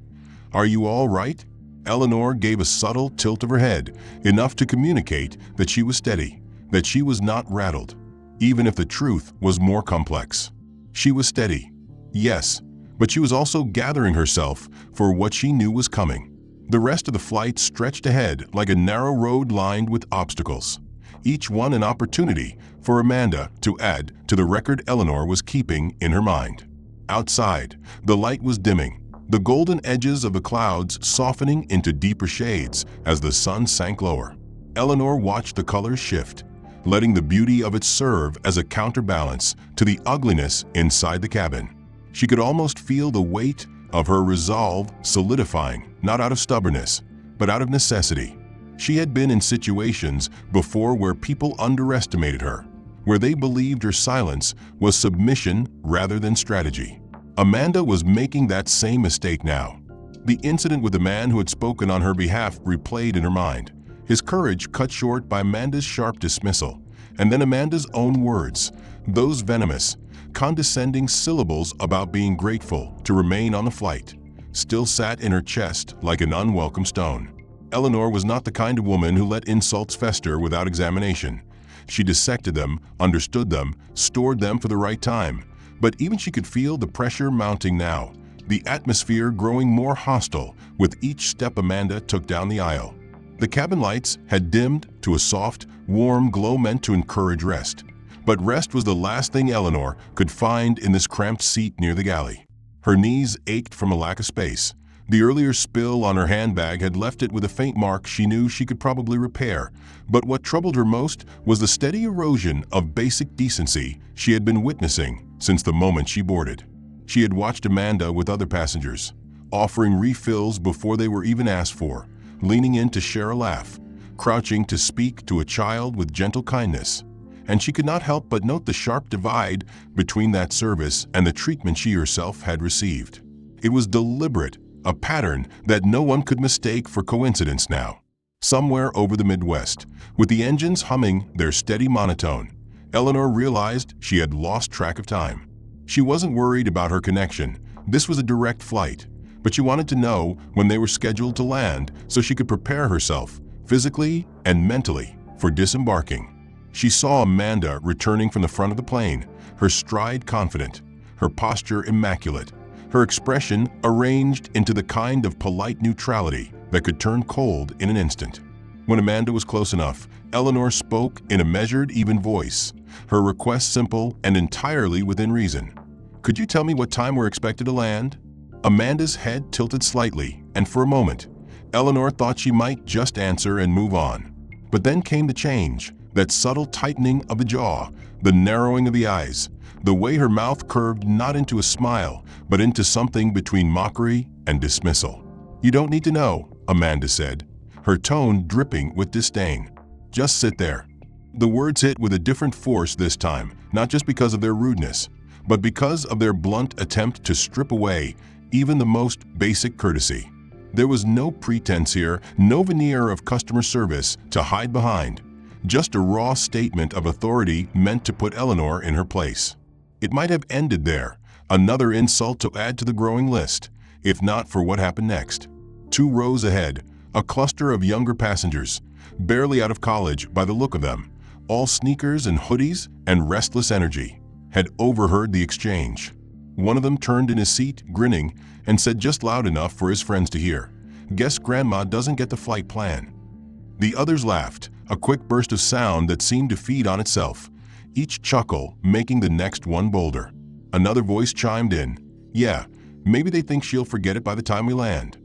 "Are you all right?" Eleanor gave a subtle tilt of her head, enough to communicate that she was steady, that she was not rattled, even if the truth was more complex. She was steady, yes, but she was also gathering herself for what she knew was coming. The rest of the flight stretched ahead like a narrow road lined with obstacles, each one an opportunity for Amanda to add to the record Eleanor was keeping in her mind. Outside, the light was dimming, the golden edges of the clouds softening into deeper shades as the sun sank lower. Eleanor watched the colors shift, letting the beauty of it serve as a counterbalance to the ugliness inside the cabin. She could almost feel the weight of her resolve solidifying, not out of stubbornness, but out of necessity. She had been in situations before where people underestimated her, where they believed her silence was submission rather than strategy. Amanda was making that same mistake now. The incident with the man who had spoken on her behalf replayed in her mind, his courage cut short by Amanda's sharp dismissal, and then Amanda's own words, those venomous, condescending syllables about being grateful to remain on the flight, still sat in her chest like an unwelcome stone. Eleanor was not the kind of woman who let insults fester without examination. She dissected them, understood them, stored them for the right time. But even she could feel the pressure mounting now, the atmosphere growing more hostile with each step Amanda took down the aisle. The cabin lights had dimmed to a soft, warm glow meant to encourage rest. But rest was the last thing Eleanor could find in this cramped seat near the galley. Her knees ached from a lack of space. The earlier spill on her handbag had left it with a faint mark she knew she could probably repair. But what troubled her most was the steady erosion of basic decency she had been witnessing since the moment she boarded. She had watched Amanda with other passengers, offering refills before they were even asked for, leaning in to share a laugh, crouching to speak to a child with gentle kindness. And she could not help but note the sharp divide between that service and the treatment she herself had received. It was deliberate, a pattern that no one could mistake for coincidence now. Somewhere over the Midwest, with the engines humming their steady monotone, Eleanor realized she had lost track of time. She wasn't worried about her connection. This was a direct flight, but she wanted to know when they were scheduled to land so she could prepare herself, physically and mentally, for disembarking. She saw Amanda returning from the front of the plane, her stride confident, her posture immaculate, her expression arranged into the kind of polite neutrality that could turn cold in an instant. When Amanda was close enough, Eleanor spoke in a measured, even voice, her request simple and entirely within reason. "Could you tell me what time we're expected to land?" Amanda's head tilted slightly, and for a moment, Eleanor thought she might just answer and move on. But then came the change, that subtle tightening of the jaw, the narrowing of the eyes, the way her mouth curved not into a smile, but into something between mockery and dismissal. "You don't need to know," Amanda said, her tone dripping with disdain. "Just sit there." The words hit with a different force this time, not just because of their rudeness, but because of their blunt attempt to strip away even the most basic courtesy. There was no pretense here, no veneer of customer service to hide behind, just a raw statement of authority meant to put Eleanor in her place. It might have ended there, another insult to add to the growing list, if not for what happened next. 2 rows ahead, a cluster of younger passengers, barely out of college by the look of them, all sneakers and hoodies and restless energy, had overheard the exchange. One of them turned in his seat, grinning, and said just loud enough for his friends to hear, "Guess Grandma doesn't get the flight plan." The others laughed, a quick burst of sound that seemed to feed on itself, each chuckle making the next one bolder. Another voice chimed in, "Yeah, maybe they think she'll forget it by the time we land."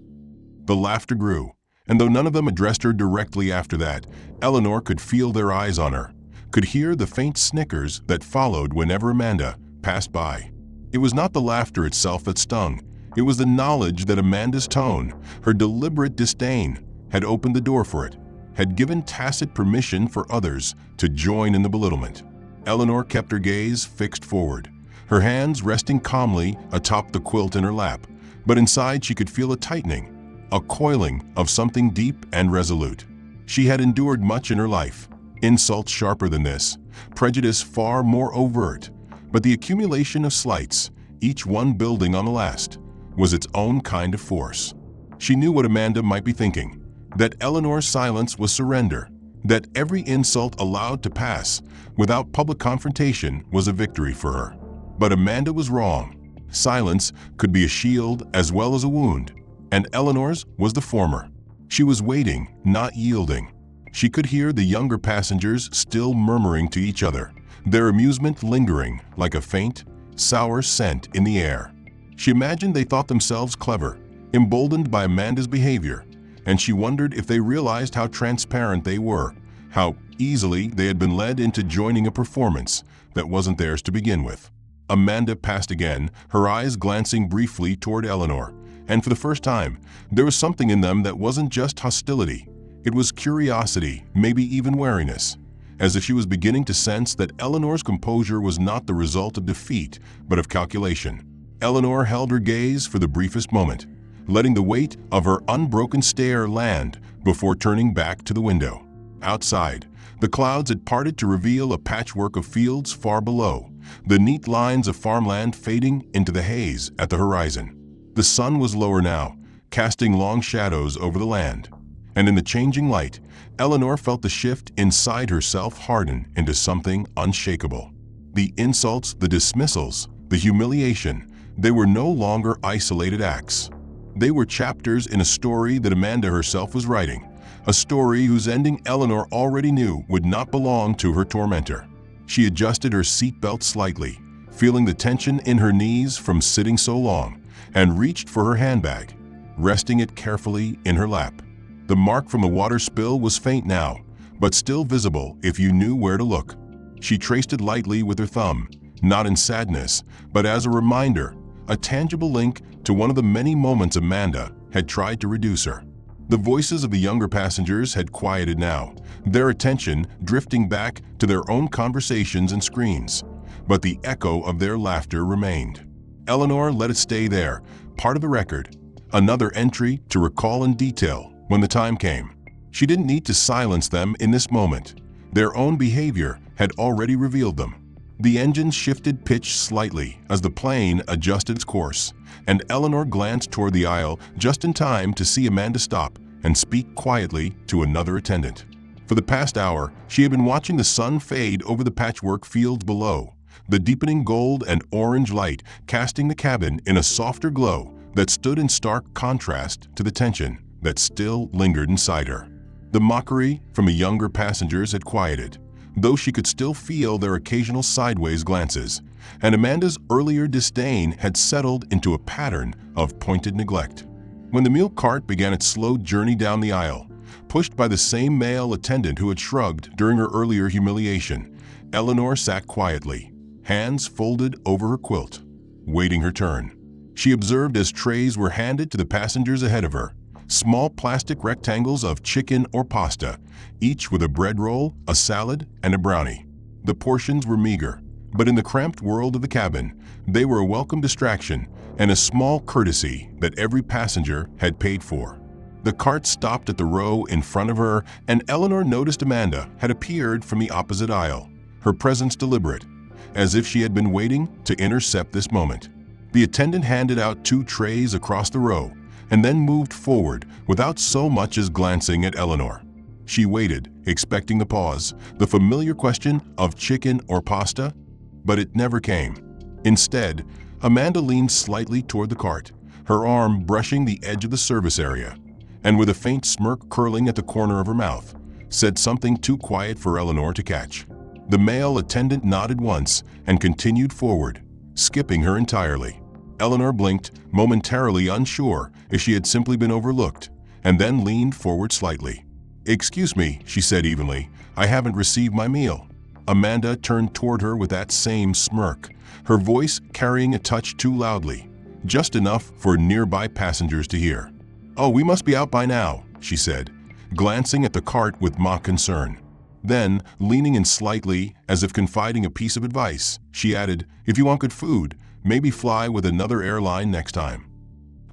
The laughter grew, and though none of them addressed her directly after that, Eleanor could feel their eyes on her, could hear the faint snickers that followed whenever Amanda passed by. It was not the laughter itself that stung. It was the knowledge that Amanda's tone, her deliberate disdain, had opened the door for it, had given tacit permission for others to join in the belittlement. Eleanor kept her gaze fixed forward, her hands resting calmly atop the quilt in her lap, but inside she could feel a tightening, a coiling of something deep and resolute. She had endured much in her life, insults sharper than this, prejudice far more overt, but the accumulation of slights, each one building on the last, was its own kind of force. She knew what Amanda might be thinking, that Eleanor's silence was surrender, that every insult allowed to pass without public confrontation was a victory for her. But Amanda was wrong. Silence could be a shield as well as a wound, and Eleanor's was the former. She was waiting, not yielding. She could hear the younger passengers still murmuring to each other, their amusement lingering like a faint, sour scent in the air. She imagined they thought themselves clever, emboldened by Amanda's behavior, and she wondered if they realized how transparent they were, how easily they had been led into joining a performance that wasn't theirs to begin with. Amanda passed again, her eyes glancing briefly toward Eleanor, and for the first time, there was something in them that wasn't just hostility. It was curiosity, maybe even wariness, as if she was beginning to sense that Eleanor's composure was not the result of defeat, but of calculation. Eleanor held her gaze for the briefest moment, letting the weight of her unbroken stare land before turning back to the window. Outside, the clouds had parted to reveal a patchwork of fields far below, the neat lines of farmland fading into the haze at the horizon. The sun was lower now, casting long shadows over the land, and in the changing light, Eleanor felt the shift inside herself harden into something unshakable. The insults, the dismissals, the humiliation, they were no longer isolated acts. They were chapters in a story that Amanda herself was writing, a story whose ending Eleanor already knew would not belong to her tormentor. She adjusted her seatbelt slightly, feeling the tension in her knees from sitting so long, and reached for her handbag, resting it carefully in her lap. The mark from the water spill was faint now, but still visible if you knew where to look. She traced it lightly with her thumb, not in sadness, but as a reminder, a tangible link to one of the many moments Amanda had tried to reduce her. The voices of the younger passengers had quieted now, their attention drifting back to their own conversations and screens, but the echo of their laughter remained. Eleanor let it stay there, part of the record, another entry to recall in detail when the time came. She didn't need to silence them in this moment. Their own behavior had already revealed them. The engine shifted pitch slightly as the plane adjusted its course, and Eleanor glanced toward the aisle just in time to see Amanda stop and speak quietly to another attendant. For the past hour, she had been watching the sun fade over the patchwork fields below, the deepening gold and orange light casting the cabin in a softer glow that stood in stark contrast to the tension that still lingered inside her. The mockery from the younger passengers had quieted, though she could still feel their occasional sideways glances, and Amanda's earlier disdain had settled into a pattern of pointed neglect. When the meal cart began its slow journey down the aisle, pushed by the same male attendant who had shrugged during her earlier humiliation, Eleanor sat quietly, hands folded over her quilt, waiting her turn. She observed as trays were handed to the passengers ahead of her, small plastic rectangles of chicken or pasta, each with a bread roll, a salad, and a brownie. The portions were meager, but in the cramped world of the cabin, they were a welcome distraction and a small courtesy that every passenger had paid for. The cart stopped at the row in front of her, and Eleanor noticed Amanda had appeared from the opposite aisle, her presence deliberate, as if she had been waiting to intercept this moment. The attendant handed out 2 trays across the row, and then moved forward without so much as glancing at Eleanor. She waited, expecting the pause, the familiar question of chicken or pasta, but it never came. Instead, Amanda leaned slightly toward the cart, her arm brushing the edge of the service area, and with a faint smirk curling at the corner of her mouth, said something too quiet for Eleanor to catch. The male attendant nodded once and continued forward, skipping her entirely. Eleanor blinked, momentarily unsure if she had simply been overlooked, and then leaned forward slightly. "Excuse me," she said evenly, "I haven't received my meal." Amanda turned toward her with that same smirk, her voice carrying a touch too loudly, just enough for nearby passengers to hear. "Oh, we must be out by now," she said, glancing at the cart with mock concern. Then, leaning in slightly, as if confiding a piece of advice, she added, "If you want good food, maybe fly with another airline next time."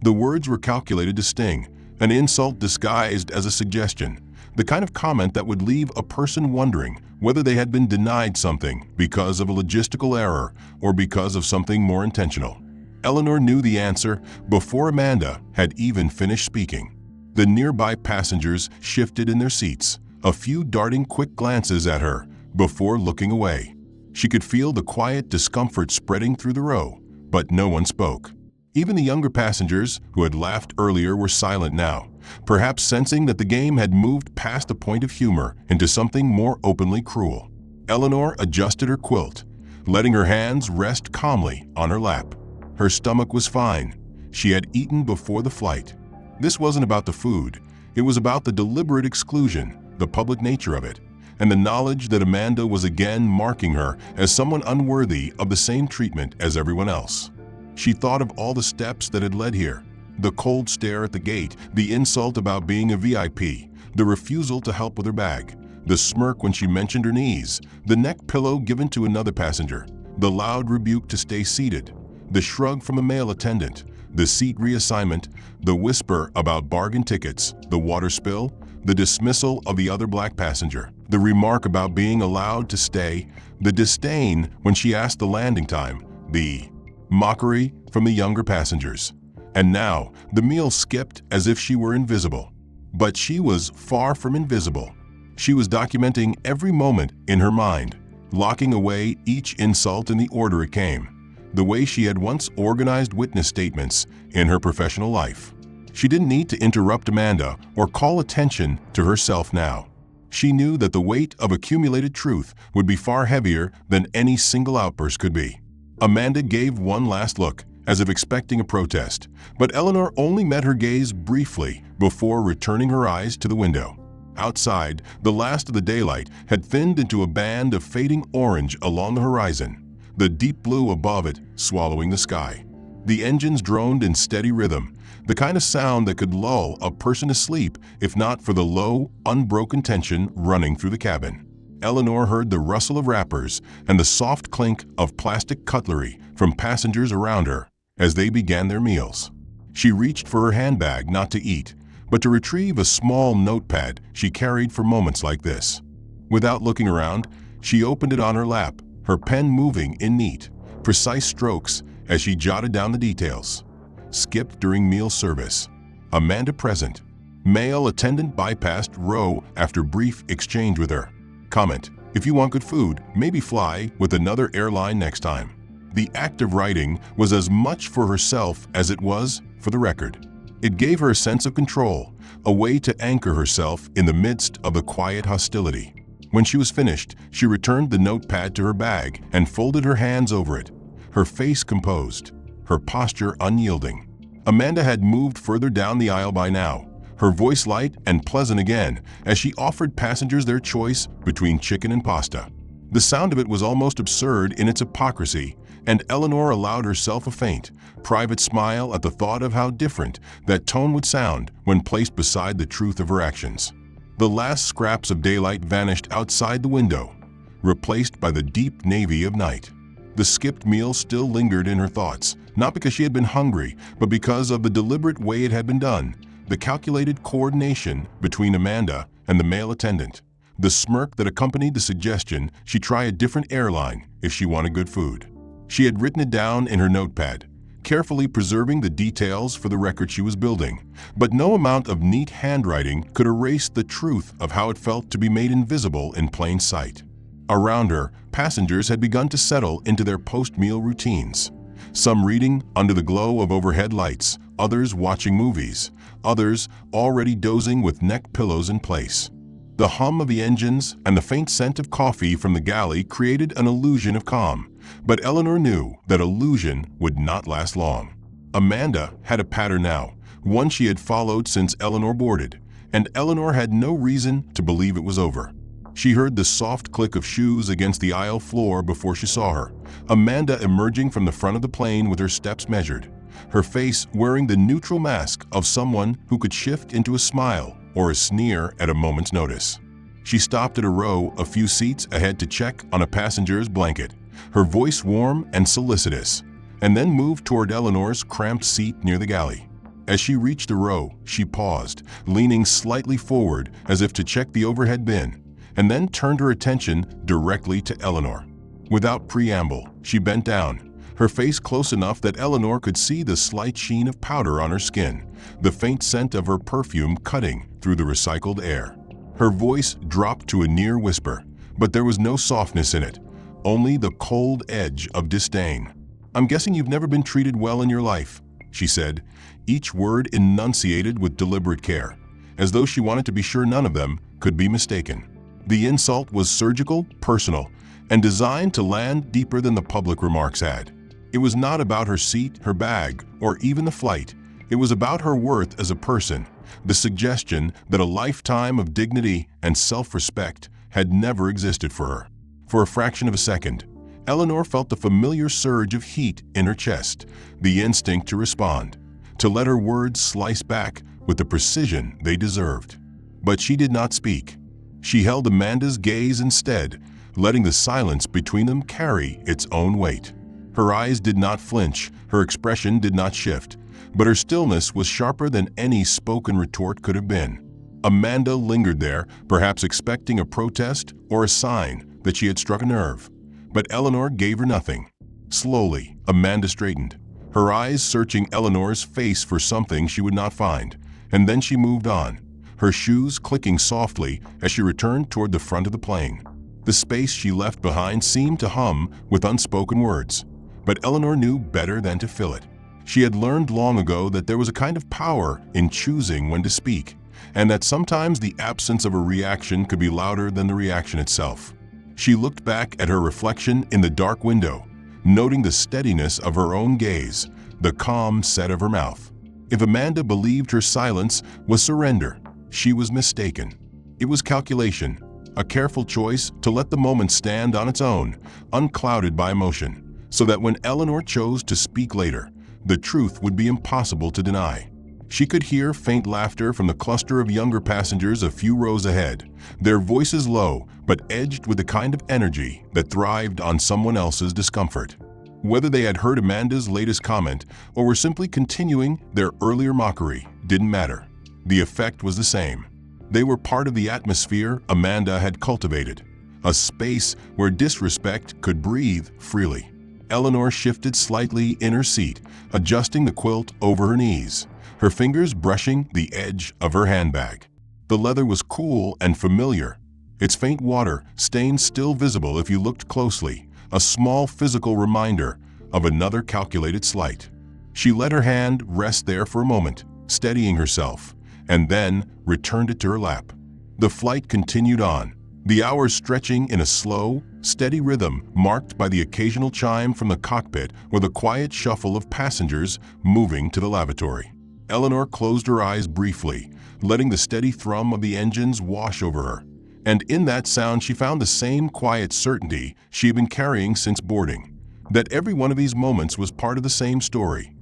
The words were calculated to sting, an insult disguised as a suggestion, the kind of comment that would leave a person wondering whether they had been denied something because of a logistical error or because of something more intentional. Eleanor knew the answer before Amanda had even finished speaking. The nearby passengers shifted in their seats, a few darting quick glances at her before looking away. She could feel the quiet discomfort spreading through the row, but no one spoke. Even the younger passengers who had laughed earlier were silent now, perhaps sensing that the game had moved past the point of humor into something more openly cruel. Eleanor adjusted her quilt, letting her hands rest calmly on her lap. Her stomach was fine. She had eaten before the flight. This wasn't about the food. It was about the deliberate exclusion, the public nature of it, and the knowledge that Amanda was again marking her as someone unworthy of the same treatment as everyone else. She thought of all the steps that had led here, the cold stare at the gate, the insult about being a VIP, the refusal to help with her bag, the smirk when she mentioned her knees, the neck pillow given to another passenger, the loud rebuke to stay seated, The shrug from a male attendant, the seat reassignment, the whisper about bargain tickets, the water spill, the dismissal of the other black passenger, the remark about being allowed to stay, the disdain when she asked the landing time, the mockery from the younger passengers. And now, the meal skipped as if she were invisible. But she was far from invisible. She was documenting every moment in her mind, locking away each insult in the order it came, the way she had once organized witness statements in her professional life. She didn't need to interrupt Amanda or call attention to herself now. She knew that the weight of accumulated truth would be far heavier than any single outburst could be. Amanda gave one last look, as if expecting a protest, but Eleanor only met her gaze briefly before returning her eyes to the window. Outside, the last of the daylight had thinned into a band of fading orange along the horizon, the deep blue above it swallowing the sky. The engines droned in steady rhythm, the kind of sound that could lull a person to sleep if not for the low, unbroken tension running through the cabin. Eleanor heard the rustle of wrappers and the soft clink of plastic cutlery from passengers around her as they began their meals. She reached for her handbag not to eat, but to retrieve a small notepad she carried for moments like this. Without looking around, she opened it on her lap, her pen moving in neat, precise strokes as she jotted down the details. Skipped during meal service. Amanda present. Male attendant bypassed row after brief exchange with her. Comment: if you want good food, maybe fly with another airline next time. The act of writing was as much for herself as it was for the record. It gave her a sense of control, a way to anchor herself in the midst of the quiet hostility. When she was finished, she returned the notepad to her bag and folded her hands over it, her face composed, her posture unyielding. Amanda had moved further down the aisle by now, her voice light and pleasant again as she offered passengers their choice between chicken and pasta. The sound of it was almost absurd in its hypocrisy, and Eleanor allowed herself a faint, private smile at the thought of how different that tone would sound when placed beside the truth of her actions. The last scraps of daylight vanished outside the window, replaced by the deep navy of night. The skipped meal still lingered in her thoughts, not because she had been hungry, but because of the deliberate way it had been done, the calculated coordination between Amanda and the male attendant, the smirk that accompanied the suggestion she try a different airline if she wanted good food. She had written it down in her notepad, carefully preserving the details for the record she was building, but no amount of neat handwriting could erase the truth of how it felt to be made invisible in plain sight. Around her, passengers had begun to settle into their post-meal routines. Some reading under the glow of overhead lights, others watching movies, others already dozing with neck pillows in place. The hum of the engines and the faint scent of coffee from the galley created an illusion of calm, but Eleanor knew that illusion would not last long. Amanda had a pattern now, one she had followed since Eleanor boarded, and Eleanor had no reason to believe it was over. She heard the soft click of shoes against the aisle floor before she saw her, Amanda emerging from the front of the plane with her steps measured, her face wearing the neutral mask of someone who could shift into a smile or a sneer at a moment's notice. She stopped at a row a few seats ahead to check on a passenger's blanket, her voice warm and solicitous, and then moved toward Eleanor's cramped seat near the galley. As she reached the row, she paused, leaning slightly forward as if to check the overhead bin, and then turned her attention directly to Eleanor. Without preamble, she bent down, her face close enough that Eleanor could see the slight sheen of powder on her skin, the faint scent of her perfume cutting through the recycled air. Her voice dropped to a near whisper, but there was no softness in it, only the cold edge of disdain. "I'm guessing you've never been treated well in your life," she said, each word enunciated with deliberate care, as though she wanted to be sure none of them could be mistaken. The insult was surgical, personal, and designed to land deeper than the public remarks had. It was not about her seat, her bag, or even the flight. It was about her worth as a person, the suggestion that a lifetime of dignity and self-respect had never existed for her. For a fraction of a second, Eleanor felt the familiar surge of heat in her chest, the instinct to respond, to let her words slice back with the precision they deserved. But she did not speak. She held Amanda's gaze instead, letting the silence between them carry its own weight. Her eyes did not flinch, her expression did not shift, but her stillness was sharper than any spoken retort could have been. Amanda lingered there, perhaps expecting a protest or a sign that she had struck a nerve. But Eleanor gave her nothing. Slowly, Amanda straightened, her eyes searching Eleanor's face for something she would not find, and then she moved on, her shoes clicking softly as she returned toward the front of the plane. The space she left behind seemed to hum with unspoken words, but Eleanor knew better than to fill it. She had learned long ago that there was a kind of power in choosing when to speak, and that sometimes the absence of a reaction could be louder than the reaction itself. She looked back at her reflection in the dark window, noting the steadiness of her own gaze, the calm set of her mouth. If Amanda believed her silence was surrender, she was mistaken. It was calculation, a careful choice to let the moment stand on its own, unclouded by emotion, so that when Eleanor chose to speak later, the truth would be impossible to deny. She could hear faint laughter from the cluster of younger passengers a few rows ahead, their voices low but edged with the kind of energy that thrived on someone else's discomfort. Whether they had heard Amanda's latest comment or were simply continuing their earlier mockery didn't matter. The effect was the same. They were part of the atmosphere Amanda had cultivated, a space where disrespect could breathe freely. Eleanor shifted slightly in her seat, adjusting the quilt over her knees, her fingers brushing the edge of her handbag. The leather was cool and familiar, its faint water stain still visible if you looked closely, a small physical reminder of another calculated slight. She let her hand rest there for a moment, steadying herself, and then returned it to her lap. The flight continued on, the hours stretching in a slow, steady rhythm marked by the occasional chime from the cockpit or the quiet shuffle of passengers moving to the lavatory. Eleanor closed her eyes briefly, letting the steady thrum of the engines wash over her. And in that sound she found the same quiet certainty she had been carrying since boarding, that every one of these moments was part of the same story,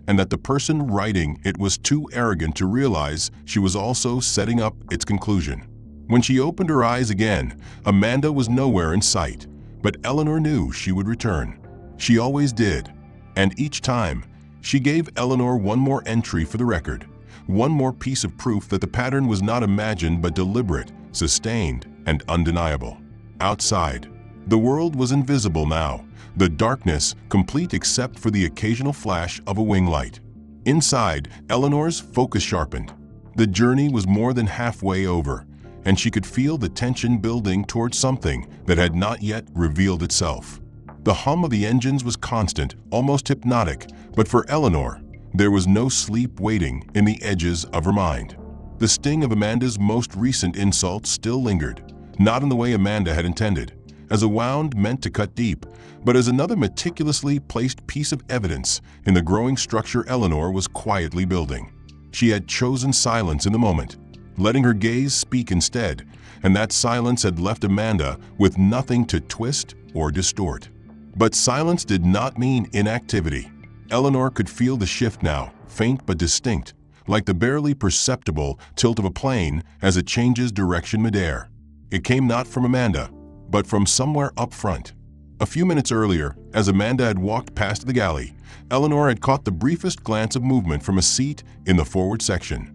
and that the person writing it was too arrogant to realize she was also setting up its conclusion. When she opened her eyes again, Amanda was nowhere in sight, but Eleanor knew she would return. She always did, and each time, she gave Eleanor one more entry for the record, one more piece of proof that the pattern was not imagined but deliberate, sustained, and undeniable. Outside, the world was invisible now, the darkness complete except for the occasional flash of a wing light. Inside, Eleanor's focus sharpened. The journey was more than halfway over, and she could feel the tension building towards something that had not yet revealed itself. The hum of the engines was constant, almost hypnotic, but for Eleanor, there was no sleep waiting in the edges of her mind. The sting of Amanda's most recent insult still lingered, not in the way Amanda had intended, as a wound meant to cut deep, but as another meticulously placed piece of evidence in the growing structure Eleanor was quietly building. She had chosen silence in the moment, letting her gaze speak instead, and that silence had left Amanda with nothing to twist or distort. But silence did not mean inactivity. Eleanor could feel the shift now, faint but distinct, like the barely perceptible tilt of a plane as it changes direction midair. It came not from Amanda, but from somewhere up front. A few minutes earlier, as Amanda had walked past the galley, Eleanor had caught the briefest glance of movement from a seat in the forward section.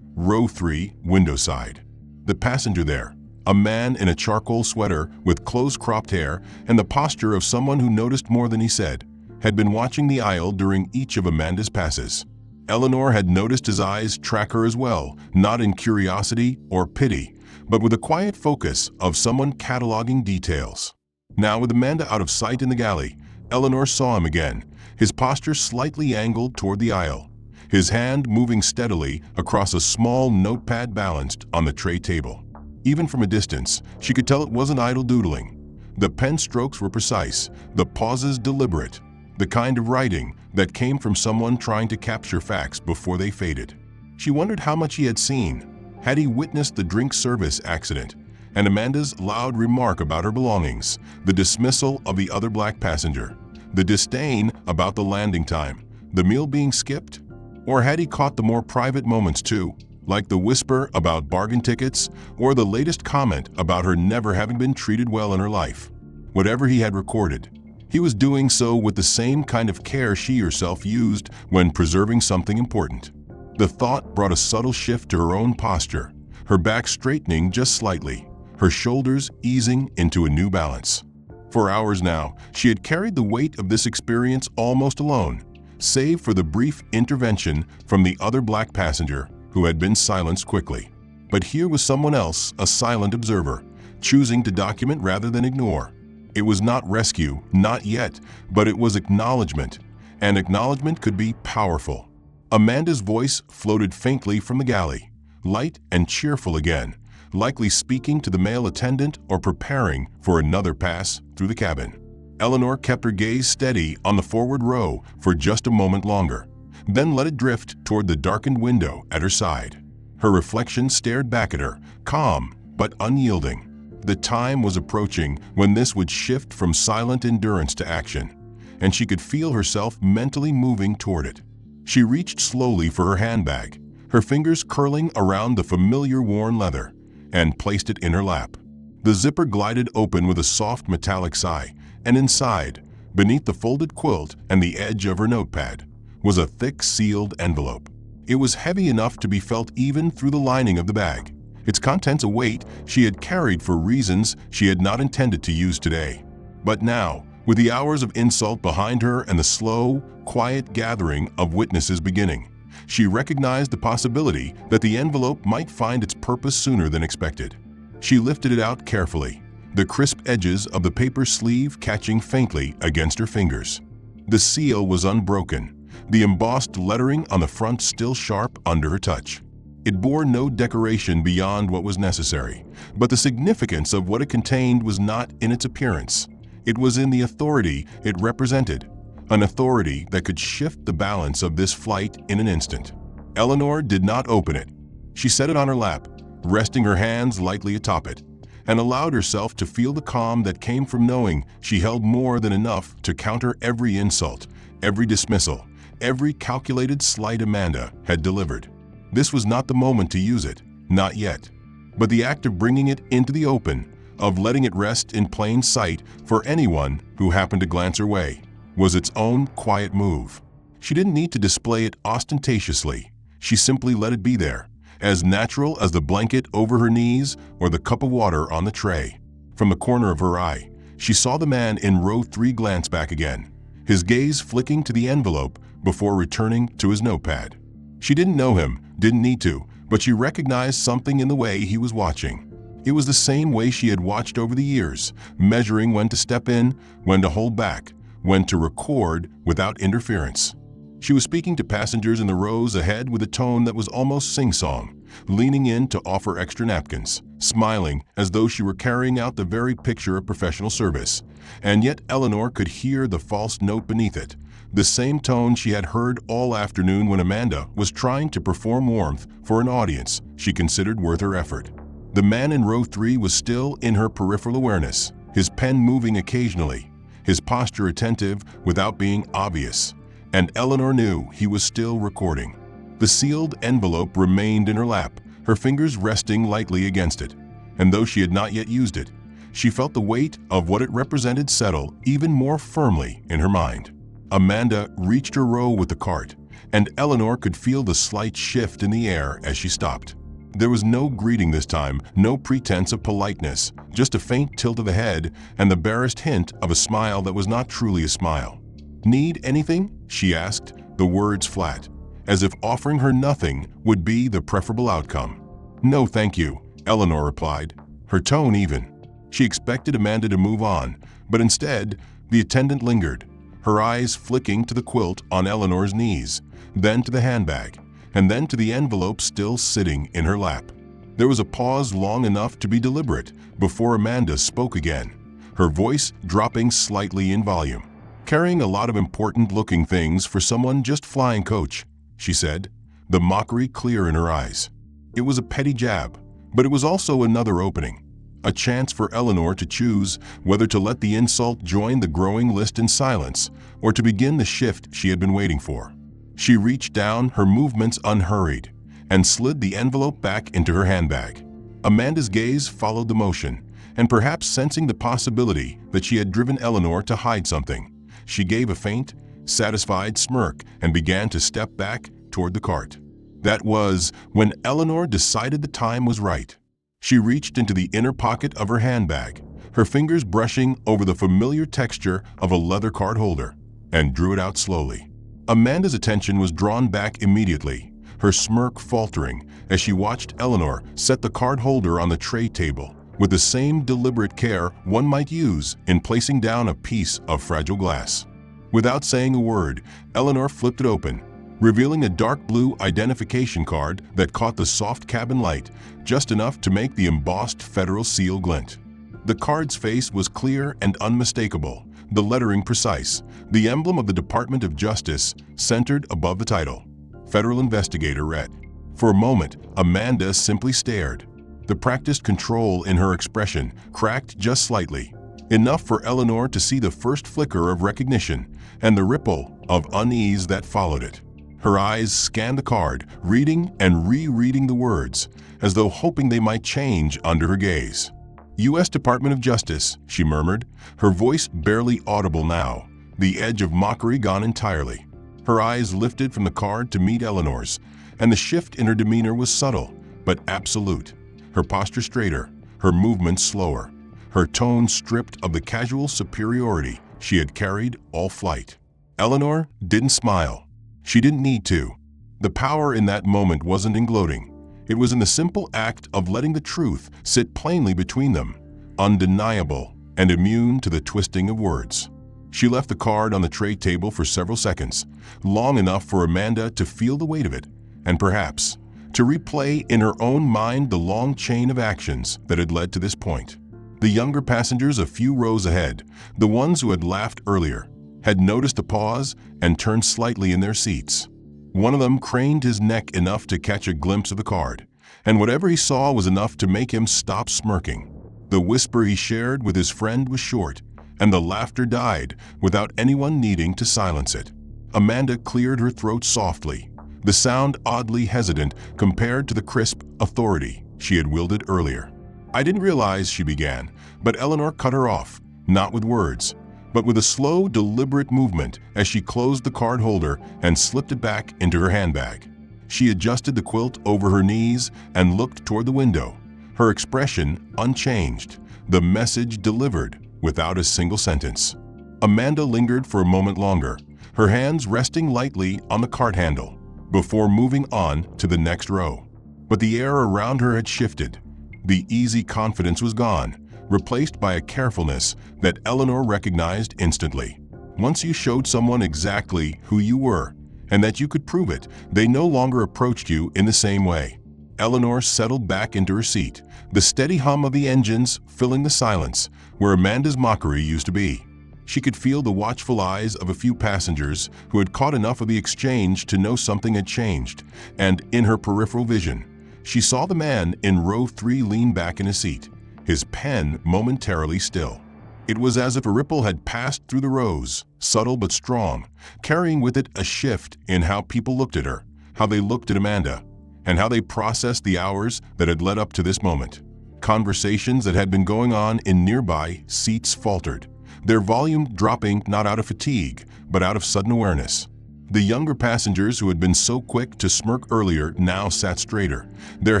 Row 3, window side. The passenger there, a man in a charcoal sweater with close-cropped hair and the posture of someone who noticed more than he said, had been watching the aisle during each of Amanda's passes. Eleanor had noticed his eyes track her as well, not in curiosity or pity, but with a quiet focus of someone cataloging details. Now, with Amanda out of sight in the galley, Eleanor saw him again, his posture slightly angled toward the aisle, his hand moving steadily across a small notepad balanced on the tray table. Even from a distance, she could tell it wasn't idle doodling. The pen strokes were precise, the pauses deliberate, the kind of writing that came from someone trying to capture facts before they faded. She wondered how much he had seen. Had he witnessed the drink service accident and Amanda's loud remark about her belongings, the dismissal of the other black passenger, the disdain about the landing time, the meal being skipped? Or had he caught the more private moments too, like the whisper about bargain tickets or the latest comment about her never having been treated well in her life? Whatever he had recorded, He was doing so with the same kind of care she herself used when preserving something important. The thought brought a subtle shift to her own posture, her back straightening just slightly, her shoulders easing into a new balance. For hours now, she had carried the weight of this experience almost alone, save for the brief intervention from the other black passenger who had been silenced quickly. But here was someone else, a silent observer, choosing to document rather than ignore. It was not rescue, not yet, but it was acknowledgement, and acknowledgement could be powerful. Amanda's voice floated faintly from the galley, light and cheerful again, likely speaking to the male attendant or preparing for another pass through the cabin. Eleanor kept her gaze steady on the forward row for just a moment longer, then let it drift toward the darkened window at her side. Her reflection stared back at her, calm but unyielding. The time was approaching when this would shift from silent endurance to action, and she could feel herself mentally moving toward it. She reached slowly for her handbag, her fingers curling around the familiar worn leather, and placed it in her lap. The zipper glided open with a soft metallic sigh, and inside, beneath the folded quilt and the edge of her notepad, was a thick sealed envelope. It was heavy enough to be felt even through the lining of the bag, its contents a weight she had carried for reasons she had not intended to use today. But now, with the hours of insult behind her and the slow, quiet gathering of witnesses beginning, she recognized the possibility that the envelope might find its purpose sooner than expected. She lifted it out carefully, the crisp edges of the paper sleeve catching faintly against her fingers. The seal was unbroken, the embossed lettering on the front still sharp under her touch. It bore no decoration beyond what was necessary, but the significance of what it contained was not in its appearance. It was in the authority it represented, an authority that could shift the balance of this flight in an instant. Eleanor did not open it. She set it on her lap, resting her hands lightly atop it, and allowed herself to feel the calm that came from knowing she held more than enough to counter every insult, every dismissal, every calculated slight Amanda had delivered. This was not the moment to use it, not yet. But the act of bringing it into the open, of letting it rest in plain sight for anyone who happened to glance her way, was its own quiet move. She didn't need to display it ostentatiously. She simply let it be there, as natural as the blanket over her knees or the cup of water on the tray. From the corner of her eye, she saw the man in row 3 glance back again, his gaze flicking to the envelope before returning to his notepad. She didn't know him, didn't need to, but she recognized something in the way he was watching. It was the same way she had watched over the years, measuring when to step in, when to hold back, when to record without interference. She was speaking to passengers in the rows ahead with a tone that was almost sing-song, leaning in to offer extra napkins, smiling as though she were carrying out the very picture of professional service. And yet Eleanor could hear the false note beneath it, the same tone she had heard all afternoon when Amanda was trying to perform warmth for an audience she considered worth her effort. The man in row 3 was still in her peripheral awareness, his pen moving occasionally, his posture attentive without being obvious, and Eleanor knew he was still recording. The sealed envelope remained in her lap, her fingers resting lightly against it, and though she had not yet used it, she felt the weight of what it represented settle even more firmly in her mind. Amanda reached her row with the cart, and Eleanor could feel the slight shift in the air as she stopped. There was no greeting this time, no pretense of politeness, just a faint tilt of the head and the barest hint of a smile that was not truly a smile. "Need anything?" she asked, the words flat, as if offering her nothing would be the preferable outcome. "No, thank you," Eleanor replied, her tone even. She expected Amanda to move on, but instead, the attendant lingered, her eyes flicking to the quilt on Eleanor's knees, then to the handbag, and then to the envelope still sitting in her lap. There was a pause long enough to be deliberate before Amanda spoke again, her voice dropping slightly in volume. "Carrying a lot of important-looking things for someone just flying coach," she said, the mockery clear in her eyes. It was a petty jab, but it was also another opening, a chance for Eleanor to choose whether to let the insult join the growing list in silence or to begin the shift she had been waiting for. She reached down, her movements unhurried, and slid the envelope back into her handbag. Amanda's gaze followed the motion, and perhaps sensing the possibility that she had driven Eleanor to hide something. She gave a faint, satisfied smirk and began to step back toward the cart. That was when Eleanor decided the time was right. She reached into the inner pocket of her handbag, her fingers brushing over the familiar texture of a leather card holder, and drew it out slowly. Amanda's attention was drawn back immediately, her smirk faltering as she watched Eleanor set the card holder on the tray table with the same deliberate care one might use in placing down a piece of fragile glass. Without saying a word, Eleanor flipped it open, revealing a dark blue identification card that caught the soft cabin light just enough to make the embossed federal seal glint. The card's face was clear and unmistakable, the lettering precise, the emblem of the Department of Justice centered above the title. Federal Investigator read. For a moment, Amanda simply stared. The practiced control in her expression cracked just slightly, enough for Eleanor to see the first flicker of recognition and the ripple of unease that followed it. Her eyes scanned the card, reading and rereading the words, as though hoping they might change under her gaze. U.S. Department of Justice, she murmured, her voice barely audible now, the edge of mockery gone entirely. Her eyes lifted from the card to meet Eleanor's, and the shift in her demeanor was subtle, but absolute. Her posture straighter, her movements slower, her tone stripped of the casual superiority she had carried all flight. Eleanor didn't smile. She didn't need to. The power in that moment wasn't in gloating. It was in the simple act of letting the truth sit plainly between them, undeniable and immune to the twisting of words. She left the card on the tray table for several seconds, long enough for Amanda to feel the weight of it, and perhaps to replay in her own mind the long chain of actions that had led to this point. The younger passengers a few rows ahead, the ones who had laughed earlier, had noticed the pause and turned slightly in their seats. One of them craned his neck enough to catch a glimpse of the card, and whatever he saw was enough to make him stop smirking. The whisper he shared with his friend was short, and the laughter died without anyone needing to silence it. Amanda cleared her throat softly, the sound oddly hesitant compared to the crisp authority she had wielded earlier. I didn't realize, she began, but Eleanor cut her off, not with words, but with a slow, deliberate movement as she closed the card holder and slipped it back into her handbag. She adjusted the quilt over her knees and looked toward the window, her expression unchanged, the message delivered without a single sentence. Amanda lingered for a moment longer, her hands resting lightly on the cart handle, before moving on to the next row. But the air around her had shifted. The easy confidence was gone, replaced by a carefulness that Eleanor recognized instantly. Once you showed someone exactly who you were, and that you could prove it, they no longer approached you in the same way. Eleanor settled back into her seat, the steady hum of the engines filling the silence where Amanda's mockery used to be. She could feel the watchful eyes of a few passengers who had caught enough of the exchange to know something had changed, and in her peripheral vision, she saw the man in row 3 lean back in his seat, his pen momentarily still. It was as if a ripple had passed through the rows, subtle but strong, carrying with it a shift in how people looked at her, how they looked at Amanda, and how they processed the hours that had led up to this moment. Conversations that had been going on in nearby seats faltered, their volume dropping not out of fatigue, but out of sudden awareness. The younger passengers who had been so quick to smirk earlier now sat straighter, their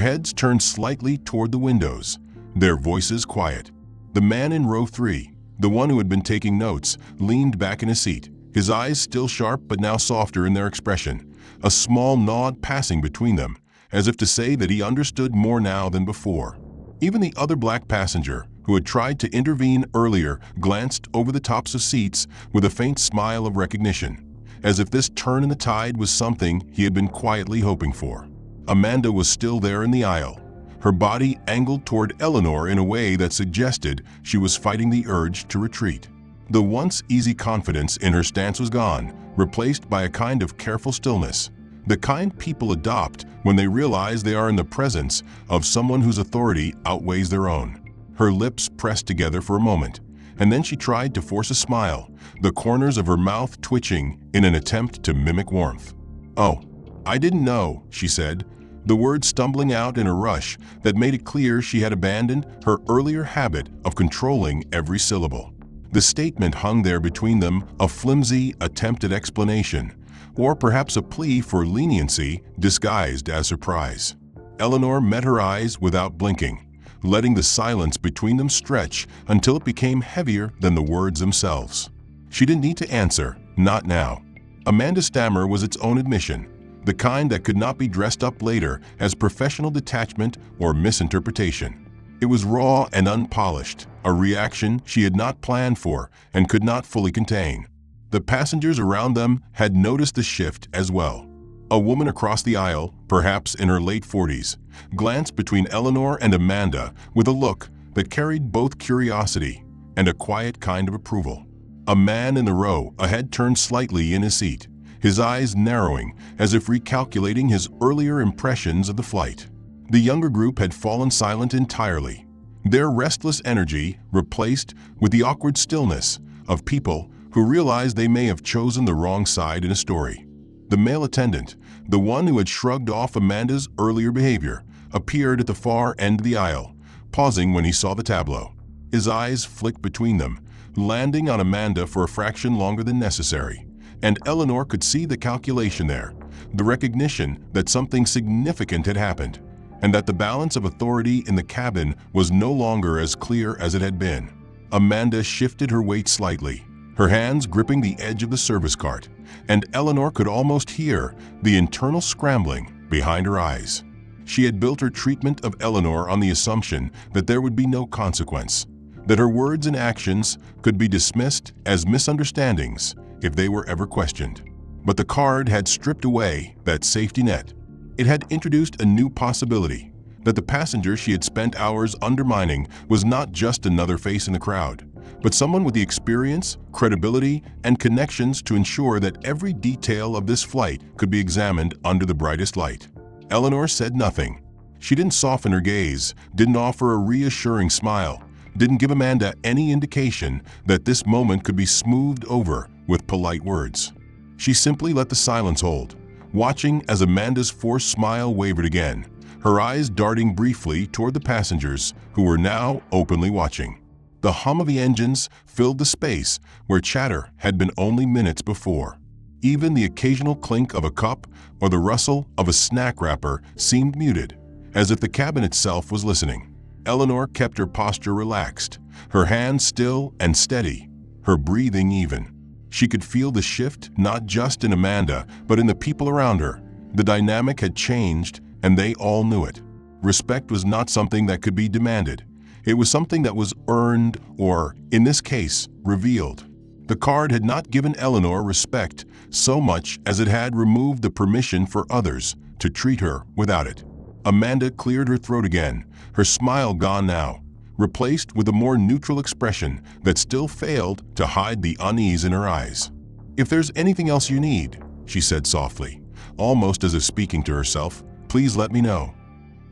heads turned slightly toward the windows, their voices quiet. The man in row 3, the one who had been taking notes, leaned back in his seat, his eyes still sharp but now softer in their expression, a small nod passing between them, as if to say that he understood more now than before. Even the other black passenger, who had tried to intervene earlier, glanced over the tops of seats with a faint smile of recognition, as if this turn in the tide was something he had been quietly hoping for. Amanda was still there in the aisle, her body angled toward Eleanor in a way that suggested she was fighting the urge to retreat. The once easy confidence in her stance was gone, replaced by a kind of careful stillness, the kind people adopt when they realize they are in the presence of someone whose authority outweighs their own. Her lips pressed together for a moment, and then she tried to force a smile, the corners of her mouth twitching in an attempt to mimic warmth. "Oh, I didn't know," she said, the words stumbling out in a rush that made it clear she had abandoned her earlier habit of controlling every syllable. The statement hung there between them, a flimsy attempt at explanation, or perhaps a plea for leniency disguised as surprise. Eleanor met her eyes without blinking, letting the silence between them stretch until it became heavier than the words themselves. She didn't need to answer, not now. Amanda's stammer was its own admission, the kind that could not be dressed up later as professional detachment or misinterpretation. It was raw and unpolished, a reaction she had not planned for and could not fully contain. The passengers around them had noticed the shift as well. A woman across the aisle, perhaps in her late 40s, glanced between Eleanor and Amanda with a look that carried both curiosity and a quiet kind of approval. A man in the row ahead turned slightly in his seat, his eyes narrowing as if recalculating his earlier impressions of the flight. The younger group had fallen silent entirely, their restless energy replaced with the awkward stillness of people who realized they may have chosen the wrong side in a story. The male attendant, the one who had shrugged off Amanda's earlier behavior, appeared at the far end of the aisle, pausing when he saw the tableau. His eyes flicked between them, landing on Amanda for a fraction longer than necessary, and Eleanor could see the calculation there, the recognition that something significant had happened, and that the balance of authority in the cabin was no longer as clear as it had been. Amanda shifted her weight slightly, her hands gripping the edge of the service cart, and Eleanor could almost hear the internal scrambling behind her eyes. She had built her treatment of Eleanor on the assumption that there would be no consequence, that her words and actions could be dismissed as misunderstandings if they were ever questioned. But the card had stripped away that safety net. It had introduced a new possibility, that the passenger she had spent hours undermining was not just another face in the crowd, but someone with the experience, credibility, and connections to ensure that every detail of this flight could be examined under the brightest light. Eleanor said nothing. She didn't soften her gaze, didn't offer a reassuring smile, didn't give Amanda any indication that this moment could be smoothed over with polite words. She simply let the silence hold, watching as Amanda's forced smile wavered again, her eyes darting briefly toward the passengers who were now openly watching. The hum of the engines filled the space where chatter had been only minutes before. Even the occasional clink of a cup or the rustle of a snack wrapper seemed muted, as if the cabin itself was listening. Eleanor kept her posture relaxed, her hands still and steady, her breathing even. She could feel the shift not just in Amanda, but in the people around her. The dynamic had changed, and they all knew it. Respect was not something that could be demanded. It was something that was earned or, in this case, revealed. The card had not given Eleanor respect so much as it had removed the permission for others to treat her without it. Amanda cleared her throat again, her smile gone now, replaced with a more neutral expression that still failed to hide the unease in her eyes. "If there's anything else you need," she said softly, almost as if speaking to herself, "please let me know."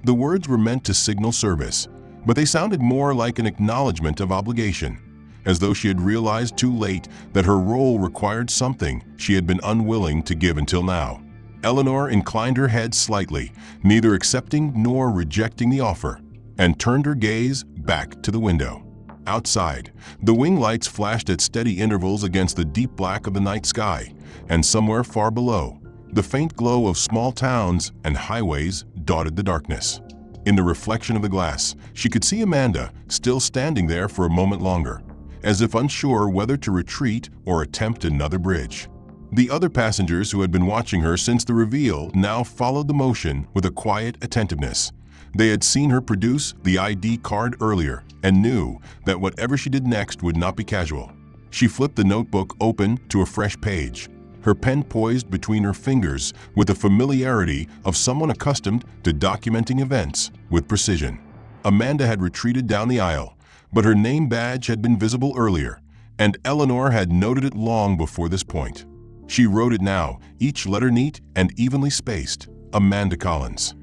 The words were meant to signal service, but they sounded more like an acknowledgement of obligation, as though she had realized too late that her role required something she had been unwilling to give until now. Eleanor inclined her head slightly, neither accepting nor rejecting the offer, and turned her gaze back to the window. Outside, the wing lights flashed at steady intervals against the deep black of the night sky, and somewhere far below, the faint glow of small towns and highways dotted the darkness. In the reflection of the glass, she could see Amanda still standing there for a moment longer, as if unsure whether to retreat or attempt another bridge. The other passengers who had been watching her since the reveal now followed the motion with a quiet attentiveness. They had seen her produce the ID card earlier and knew that whatever she did next would not be casual. She flipped the notebook open to a fresh page, her pen poised between her fingers with the familiarity of someone accustomed to documenting events with precision. Amanda had retreated down the aisle, but her name badge had been visible earlier, and Eleanor had noted it long before this point. She wrote it now, each letter neat and evenly spaced, Amanda Collins.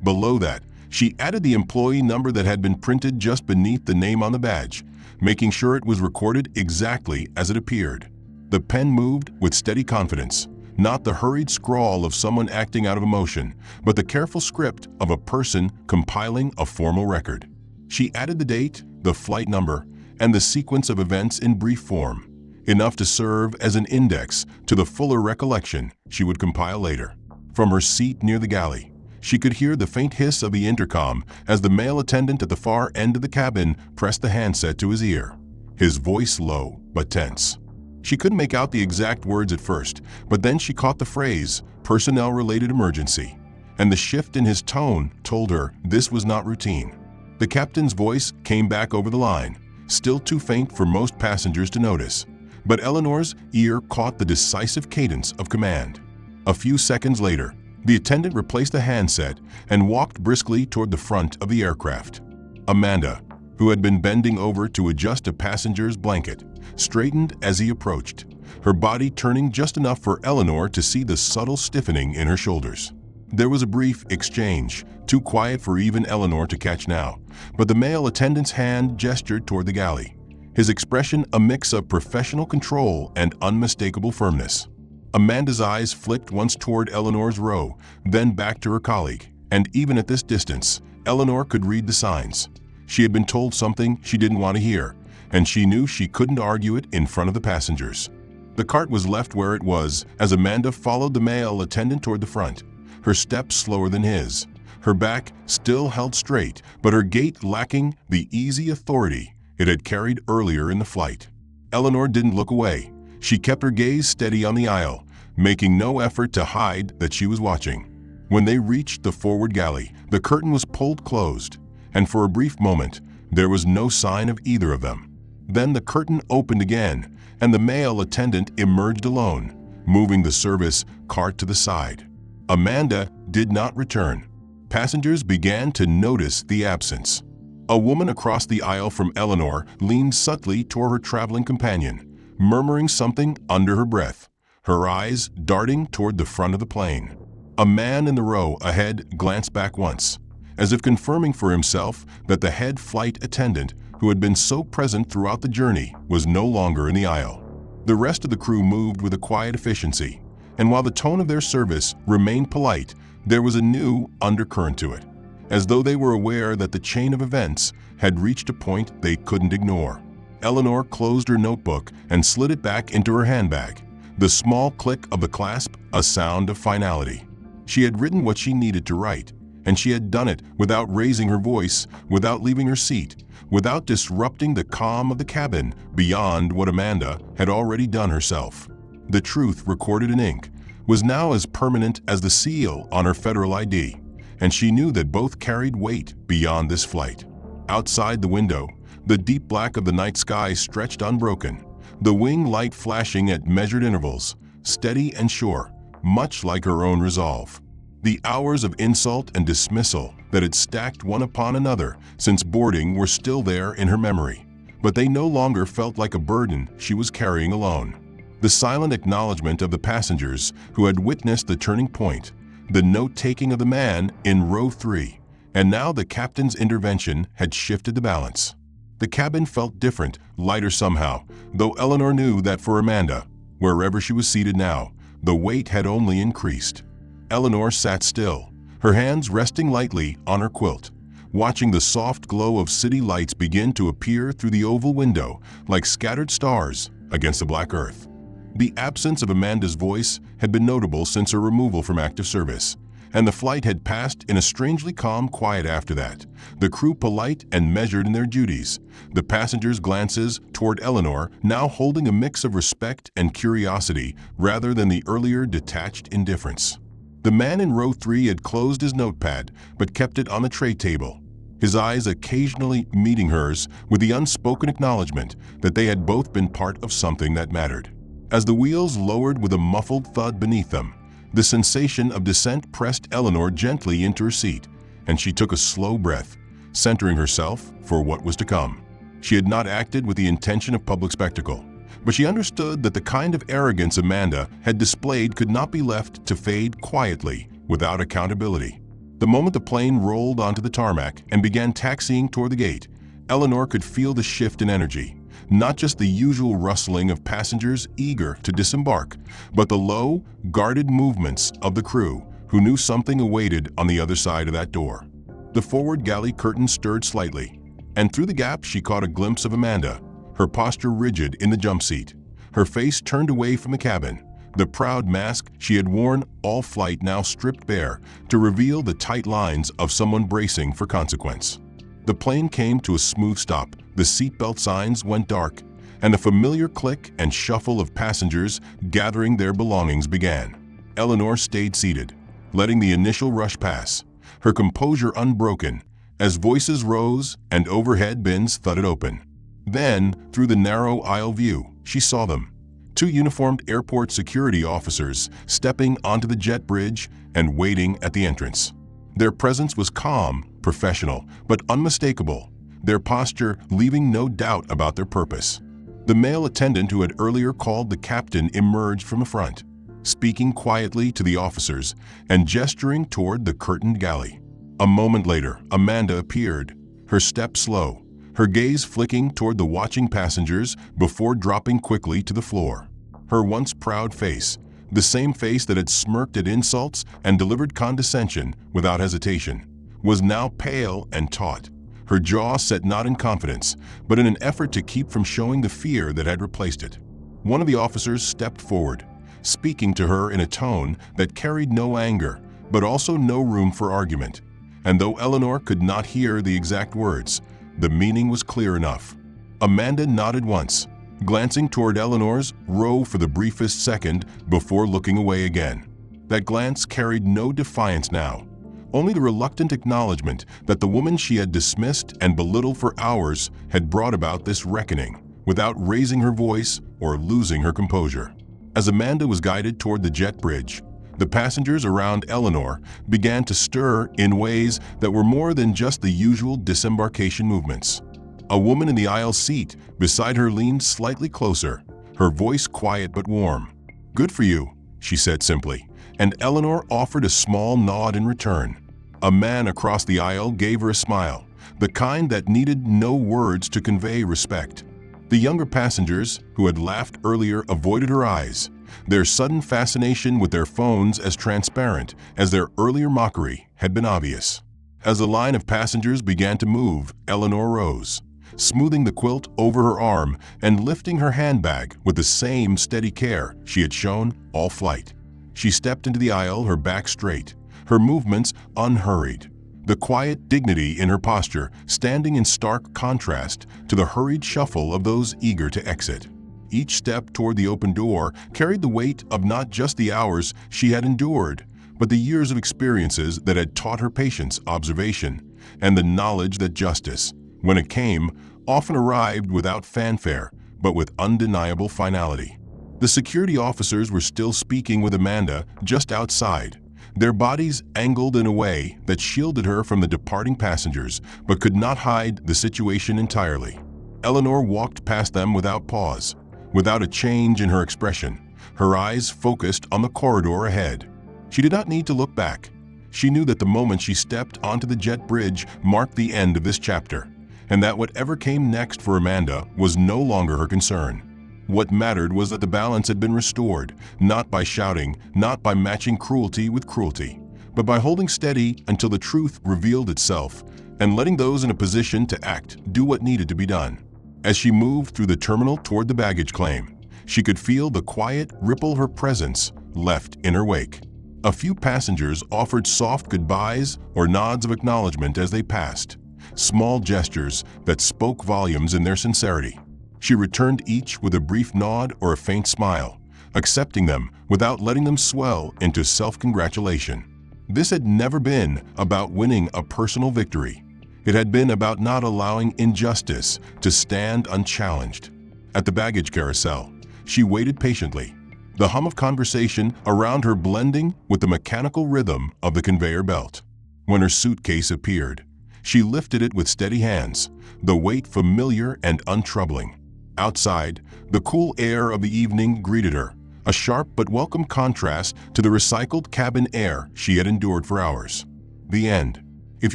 Below that, she added the employee number that had been printed just beneath the name on the badge, making sure it was recorded exactly as it appeared. The pen moved with steady confidence, not the hurried scrawl of someone acting out of emotion, but the careful script of a person compiling a formal record. She added the date, the flight number, and the sequence of events in brief form, enough to serve as an index to the fuller recollection she would compile later. From her seat near the galley, she could hear the faint hiss of the intercom as the male attendant at the far end of the cabin pressed the handset to his ear, his voice low but tense. She couldn't make out the exact words at first, but then she caught the phrase, personnel-related emergency, and the shift in his tone told her this was not routine. The captain's voice came back over the line, still too faint for most passengers to notice, but Eleanor's ear caught the decisive cadence of command. A few seconds later, the attendant replaced the handset and walked briskly toward the front of the aircraft. Amanda, who had been bending over to adjust a passenger's blanket, straightened as he approached, her body turning just enough for Eleanor to see the subtle stiffening in her shoulders. There was a brief exchange, too quiet for even Eleanor to catch now, but the male attendant's hand gestured toward the galley, his expression a mix of professional control and unmistakable firmness. Amanda's eyes flicked once toward Eleanor's row, then back to her colleague, and even at this distance, Eleanor could read the signs. She had been told something she didn't want to hear, and she knew she couldn't argue it in front of the passengers. The cart was left where it was as Amanda followed the male attendant toward the front, her steps slower than his, her back still held straight, but her gait lacking the easy authority it had carried earlier in the flight. Eleanor didn't look away. She kept her gaze steady on the aisle, making no effort to hide that she was watching. When they reached the forward galley, the curtain was pulled closed, and for a brief moment, there was no sign of either of them. Then the curtain opened again, and the male attendant emerged alone, moving the service cart to the side. Amanda did not return. Passengers began to notice the absence. A woman across the aisle from Eleanor leaned subtly toward her traveling companion, murmuring something under her breath, her eyes darting toward the front of the plane. A man in the row ahead glanced back once, as if confirming for himself that the head flight attendant, who had been so present throughout the journey, was no longer in the aisle. The rest of the crew moved with a quiet efficiency, and while the tone of their service remained polite, there was a new undercurrent to it, as though they were aware that the chain of events had reached a point they couldn't ignore. Eleanor closed her notebook and slid it back into her handbag, the small click of the clasp a sound of finality. She had written what she needed to write, and she had done it without raising her voice, without leaving her seat, without disrupting the calm of the cabin beyond what Amanda had already done herself. The truth recorded in ink was now as permanent as the seal on her federal ID, and she knew that both carried weight beyond this flight. Outside the window, the deep black of the night sky stretched unbroken, the wing light flashing at measured intervals, steady and sure, much like her own resolve. The hours of insult and dismissal that had stacked one upon another since boarding were still there in her memory, but they no longer felt like a burden she was carrying alone. The silent acknowledgement of the passengers who had witnessed the turning point, the note-taking of the man in row 3, and now the captain's intervention had shifted the balance. The cabin felt different, lighter somehow, though Eleanor knew that for Amanda, wherever she was seated now, the weight had only increased. Eleanor sat still, her hands resting lightly on her quilt, watching the soft glow of city lights begin to appear through the oval window like scattered stars against the black earth. The absence of Amanda's voice had been notable since her removal from active service, and the flight had passed in a strangely calm quiet after that, the crew polite and measured in their duties, the passengers' glances toward Eleanor now holding a mix of respect and curiosity rather than the earlier detached indifference. The man in row 3 had closed his notepad but kept it on the tray table, his eyes occasionally meeting hers with the unspoken acknowledgement that they had both been part of something that mattered. As the wheels lowered with a muffled thud beneath them, the sensation of descent pressed Eleanor gently into her seat, and she took a slow breath, centering herself for what was to come. She had not acted with the intention of public spectacle, but she understood that the kind of arrogance Amanda had displayed could not be left to fade quietly without accountability. The moment the plane rolled onto the tarmac and began taxiing toward the gate, Eleanor could feel the shift in energy, not just the usual rustling of passengers eager to disembark, but the low, guarded movements of the crew who knew something awaited on the other side of that door. The forward galley curtain stirred slightly, and through the gap she caught a glimpse of Amanda, her posture rigid in the jump seat, her face turned away from the cabin, the proud mask she had worn all flight now stripped bare to reveal the tight lines of someone bracing for consequence. The plane came to a smooth stop, the seatbelt signs went dark, and the familiar click and shuffle of passengers gathering their belongings began. Eleanor stayed seated, letting the initial rush pass, her composure unbroken, as voices rose and overhead bins thudded open. Then, through the narrow aisle view, she saw them. 2 uniformed airport security officers stepping onto the jet bridge and waiting at the entrance. Their presence was calm, professional, but unmistakable, their posture leaving no doubt about their purpose. The male attendant who had earlier called the captain emerged from the front, speaking quietly to the officers and gesturing toward the curtained galley. A moment later, Amanda appeared, her step slow, her gaze flicking toward the watching passengers before dropping quickly to the floor. Her once proud face, the same face that had smirked at insults and delivered condescension without hesitation, was now pale and taut, her jaw set not in confidence, but in an effort to keep from showing the fear that had replaced it. One of the officers stepped forward, speaking to her in a tone that carried no anger, but also no room for argument. And though Eleanor could not hear the exact words, the meaning was clear enough. Amanda nodded once, glancing toward Eleanor's row for the briefest second before looking away again. That glance carried no defiance now, only the reluctant acknowledgement that the woman she had dismissed and belittled for hours had brought about this reckoning, without raising her voice or losing her composure. As Amanda was guided toward the jet bridge, the passengers around Eleanor began to stir in ways that were more than just the usual disembarkation movements. A woman in the aisle seat beside her leaned slightly closer, her voice quiet but warm. "Good for you," she said simply, and Eleanor offered a small nod in return. A man across the aisle gave her a smile, the kind that needed no words to convey respect. The younger passengers, who had laughed earlier, avoided her eyes, their sudden fascination with their phones as transparent as their earlier mockery had been obvious. As the line of passengers began to move, Eleanor rose, smoothing the quilt over her arm and lifting her handbag with the same steady care she had shown all flight. She stepped into the aisle, her back straight, her movements unhurried, the quiet dignity in her posture standing in stark contrast to the hurried shuffle of those eager to exit. Each step toward the open door carried the weight of not just the hours she had endured, but the years of experiences that had taught her patience, observation, and the knowledge that justice, when it came, often arrived without fanfare, but with undeniable finality. The security officers were still speaking with Amanda just outside, their bodies angled in a way that shielded her from the departing passengers, but could not hide the situation entirely. Eleanor walked past them without pause, without a change in her expression, her eyes focused on the corridor ahead. She did not need to look back. She knew that the moment she stepped onto the jet bridge marked the end of this chapter, and that whatever came next for Amanda was no longer her concern. What mattered was that the balance had been restored, not by shouting, not by matching cruelty with cruelty, but by holding steady until the truth revealed itself and letting those in a position to act do what needed to be done. As she moved through the terminal toward the baggage claim, she could feel the quiet ripple her presence left in her wake. A few passengers offered soft goodbyes or nods of acknowledgement as they passed, small gestures that spoke volumes in their sincerity. She returned each with a brief nod or a faint smile, accepting them without letting them swell into self-congratulation. This had never been about winning a personal victory. It had been about not allowing injustice to stand unchallenged. At the baggage carousel, she waited patiently, the hum of conversation around her blending with the mechanical rhythm of the conveyor belt. When her suitcase appeared, she lifted it with steady hands, the weight familiar and untroubling. Outside, the cool air of the evening greeted her, a sharp but welcome contrast to the recycled cabin air she had endured for hours. The end. If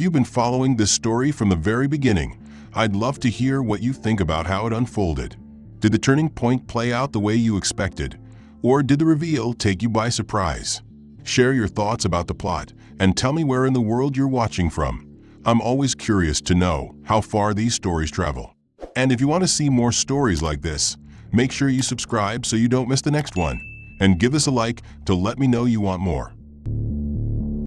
you've been following this story from the very beginning, I'd love to hear what you think about how it unfolded. Did the turning point play out the way you expected? Or did the reveal take you by surprise? Share your thoughts about the plot and tell me where in the world you're watching from. I'm always curious to know how far these stories travel. And if you want to see more stories like this, make sure you subscribe so you don't miss the next one. And give us a like to let me know you want more.